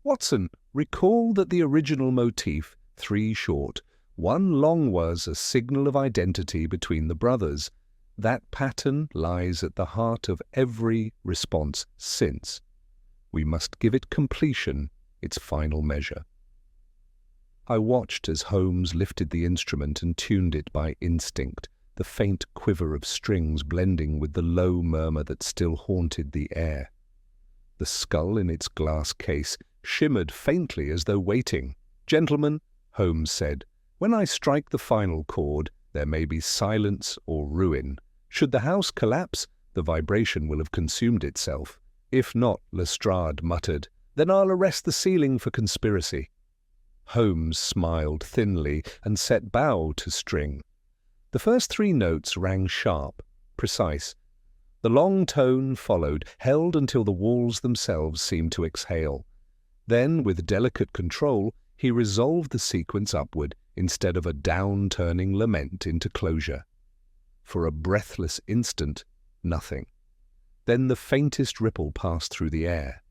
Watson, recall that the original motif, three short, one long, was a signal of identity between the brothers. That pattern lies at the heart of every response since. We must give it completion, its final measure. I watched as Holmes lifted the instrument and tuned it by instinct, the faint quiver of strings blending with the low murmur that still haunted the air. The skull in its glass case shimmered faintly as though waiting. Gentlemen, Holmes said, when I strike the final chord, there may be silence or ruin. Should the house collapse, the vibration will have consumed itself. If not, Lestrade muttered, then I'll arrest the ceiling for conspiracy. Holmes smiled thinly and set bow to string. The first three notes rang sharp, precise. The long tone followed, held until the walls themselves seemed to exhale. Then, with delicate control, he resolved the sequence upward instead of a down-turning lament into closure. For a breathless instant, nothing. Then the faintest ripple passed through the air.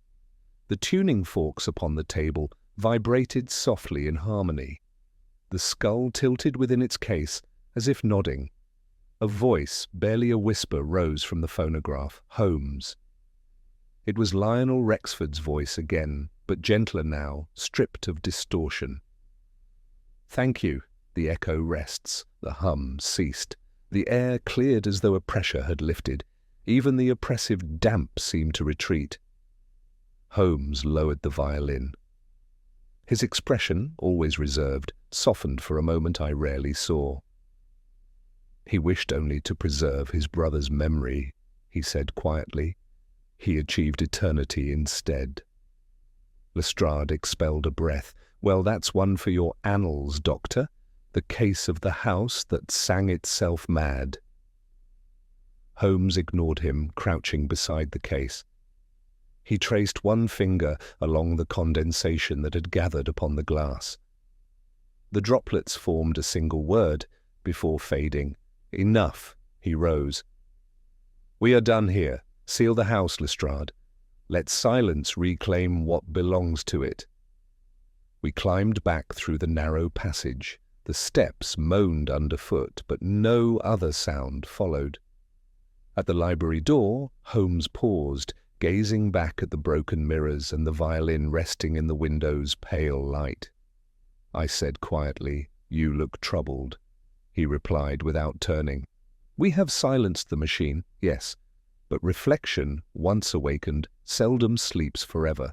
The tuning forks upon the table vibrated softly in harmony. The skull tilted within its case, as if nodding. A voice, barely a whisper, rose from the phonograph. Holmes. It was Lionel Rexford's voice again, but gentler now, stripped of distortion. "Thank you." The echo rests. The hum ceased. The air cleared as though a pressure had lifted. Even the oppressive damp seemed to retreat. Holmes lowered the violin. His expression, always reserved, softened for a moment I rarely saw. "He wished only to preserve his brother's memory," he said quietly. "He achieved eternity instead." Lestrade expelled a breath. "Well, that's one for your annals, Doctor. The case of the house that sang itself mad." Holmes ignored him, crouching beside the case. He traced one finger along the condensation that had gathered upon the glass. The droplets formed a single word before fading. "Enough," he rose. "We are done here. Seal the house, Lestrade. Let silence reclaim what belongs to it." We climbed back through the narrow passage. The steps moaned underfoot, but no other sound followed. At the library door, Holmes paused, gazing back at the broken mirrors and the violin resting in the window's pale light. I said quietly, "You look troubled." He replied without turning, "We have silenced the machine, yes, but reflection, once awakened, seldom sleeps forever.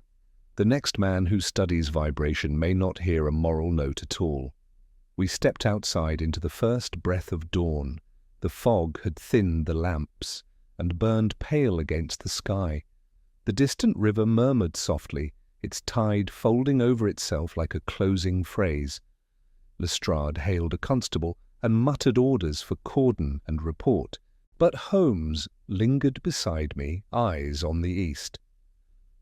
The next man who studies vibration may not hear a moral note at all." We stepped outside into the first breath of dawn. The fog had thinned the lamps and burned pale against the sky. The distant river murmured softly, its tide folding over itself like a closing phrase. Lestrade hailed a constable and muttered orders for cordon and report, but Holmes lingered beside me, eyes on the east.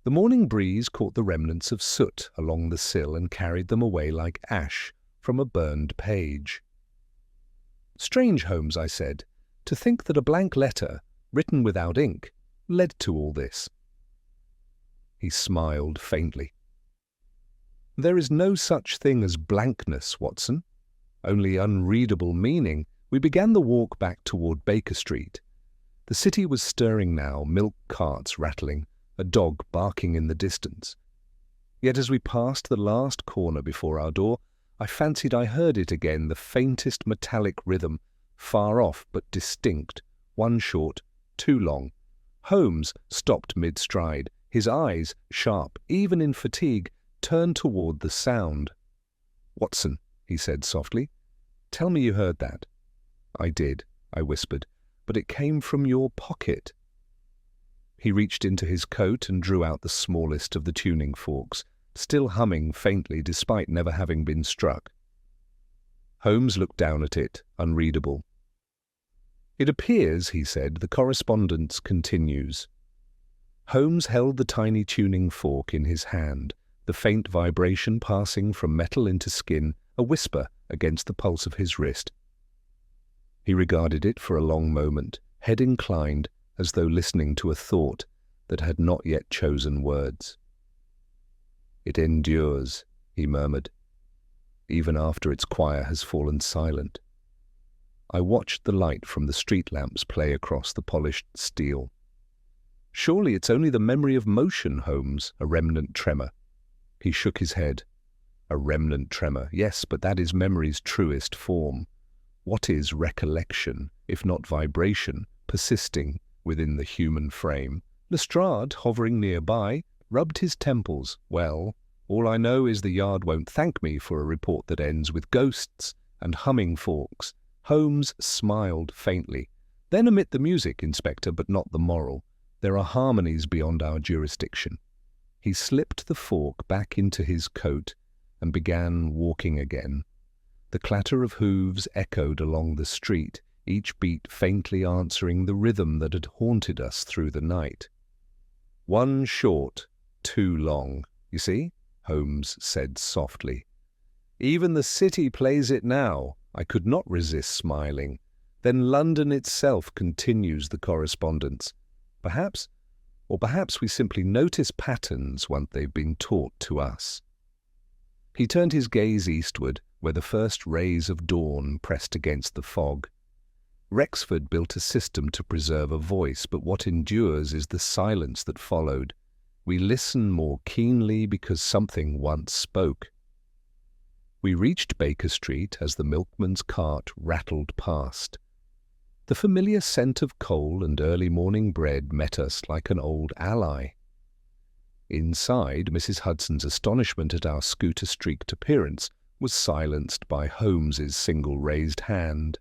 The morning breeze caught the remnants of soot along the sill and carried them away like ash from a burned page. "Strange, Holmes," I said, "to think that a blank letter, written without ink, led to all this." He smiled faintly. "There is no such thing as blankness, Watson. Only unreadable meaning." We began the walk back toward Baker Street. The city was stirring now, milk carts rattling, a dog barking in the distance. Yet as we passed the last corner before our door, I fancied I heard it again, the faintest metallic rhythm, far off but distinct, one short, two long. Holmes stopped mid-stride, his eyes, sharp, even in fatigue, turned toward the sound. "Watson," he said softly, "tell me you heard that." "I did," I whispered, "but it came from your pocket." He reached into his coat and drew out the smallest of the tuning forks, still humming faintly despite never having been struck. Holmes looked down at it, unreadable. "It appears," he said, "the correspondence continues." Holmes held the tiny tuning fork in his hand, the faint vibration passing from metal into skin, a whisper against the pulse of his wrist. He regarded it for a long moment, head inclined, as though listening to a thought that had not yet chosen words. "It endures," he murmured, "even after its choir has fallen silent." I watched the light from the street lamps play across the polished steel. "Surely it's only the memory of motion, Holmes, a remnant tremor." He shook his head. "A remnant tremor, yes, but that is memory's truest form. What is recollection, if not vibration, persisting within the human frame?" Lestrade, hovering nearby, rubbed his temples. "Well, all I know is the Yard won't thank me for a report that ends with ghosts and humming forks." Holmes smiled faintly. "Then omit the music, Inspector, but not the moral. There are harmonies beyond our jurisdiction." He slipped the fork back into his coat and began walking again. The clatter of hooves echoed along the street, each beat faintly answering the rhythm that had haunted us through the night. "One short, two long, you see?" Holmes said softly. "Even the city plays it now." I could not resist smiling. "Then London itself continues the correspondence. Perhaps we simply notice patterns once they've been taught to us." He turned his gaze eastward, where the first rays of dawn pressed against the fog. Rexford built a system to preserve a voice, but what endures is the silence that followed. We listen more keenly because something once spoke. We reached Baker Street as the milkman's cart rattled past. The familiar scent of coal and early morning bread met us like an old ally. Inside, Mrs. Hudson's astonishment at our scooter-streaked appearance was silenced by Holmes's single raised hand.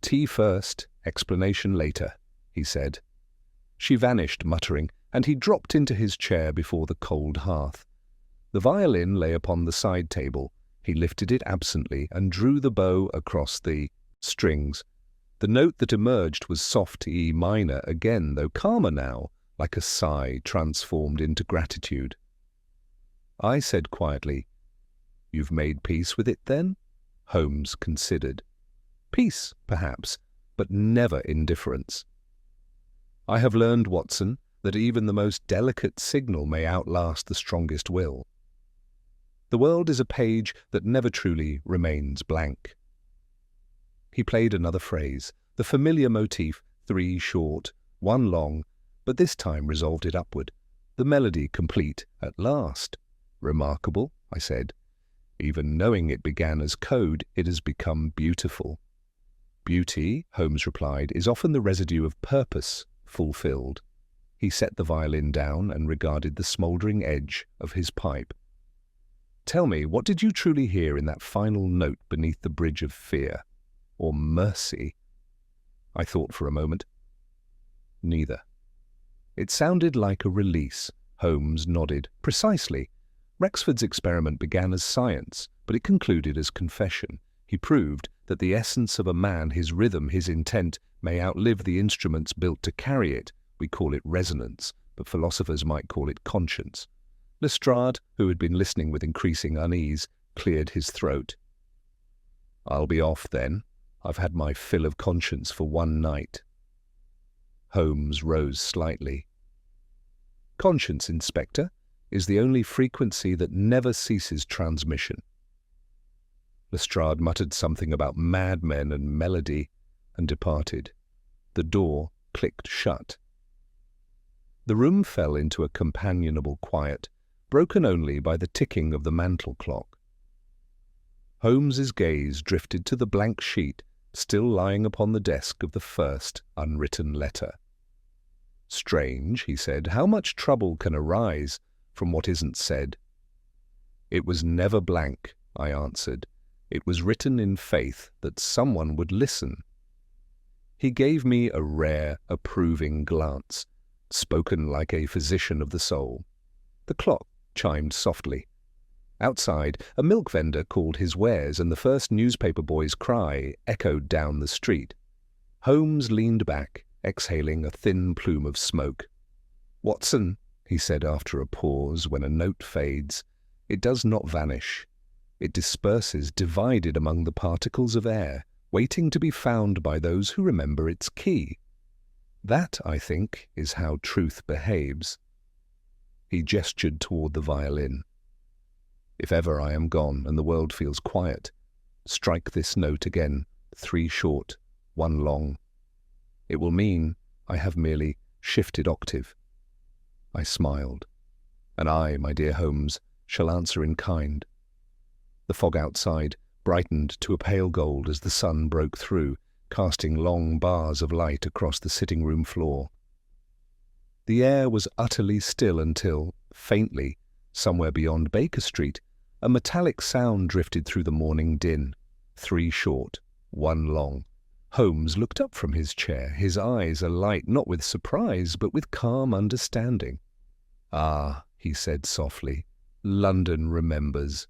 "Tea first, explanation later," he said. She vanished, muttering, and he dropped into his chair before the cold hearth. The violin lay upon the side table. He lifted it absently and drew the bow across the strings. The note that emerged was soft E minor again, though calmer now, like a sigh transformed into gratitude. I said quietly, "You've made peace with it, then?" Holmes considered. "Peace, perhaps, but never indifference." "I have learned, Watson, that even the most delicate signal may outlast the strongest will. The world is a page that never truly remains blank." He played another phrase, the familiar motif, 3 short, 1 long, but this time resolved it upward, the melody complete at last. "Remarkable," I said. "Even knowing it began as code, it has become beautiful." "Beauty," Holmes replied, "is often the residue of purpose fulfilled." He set the violin down and regarded the smouldering edge of his pipe. "Tell me, what did you truly hear in that final note beneath the bridge of fear? Or mercy?" I thought for a moment. "Neither." "It sounded like a release." Holmes nodded. "Precisely. Rexford's experiment began as science, but it concluded as confession. He proved that the essence of a man, his rhythm, his intent, may outlive the instruments built to carry it. We call it resonance, but philosophers might call it conscience." Lestrade, who had been listening with increasing unease, cleared his throat. "I'll be off, then. I've had my fill of conscience for one night." Holmes rose slightly. "Conscience, Inspector, is the only frequency that never ceases transmission." Lestrade muttered something about madmen and melody and departed. The door clicked shut. The room fell into a companionable quiet, broken only by the ticking of the mantel clock. Holmes's gaze drifted to the blank sheet still lying upon the desk of the first unwritten letter. "Strange," he said. "How much trouble can arise from what isn't said?" "It was never blank," I answered. "It was written in faith that someone would listen." He gave me a rare, approving glance, spoken like a physician of the soul. The clock chimed softly. Outside, a milk vendor called his wares, and the first newspaper boy's cry echoed down the street. Holmes leaned back, exhaling a thin plume of smoke. "Watson," he said after a pause, "when a note fades, it does not vanish. It disperses, divided among the particles of air, waiting to be found by those who remember its key. That, I think, is how truth behaves." He gestured toward the violin. "If ever I am gone and the world feels quiet, strike this note again, 3 short, 1 long. It will mean I have merely shifted octave." I smiled. "And I, my dear Holmes, shall answer in kind." The fog outside brightened to a pale gold as the sun broke through, casting long bars of light across the sitting-room floor. The air was utterly still until, faintly, somewhere beyond Baker Street, a metallic sound drifted through the morning din. 3 short, 1 long. Holmes looked up from his chair, his eyes alight not with surprise, but with calm understanding. "Ah," he said softly, "London remembers."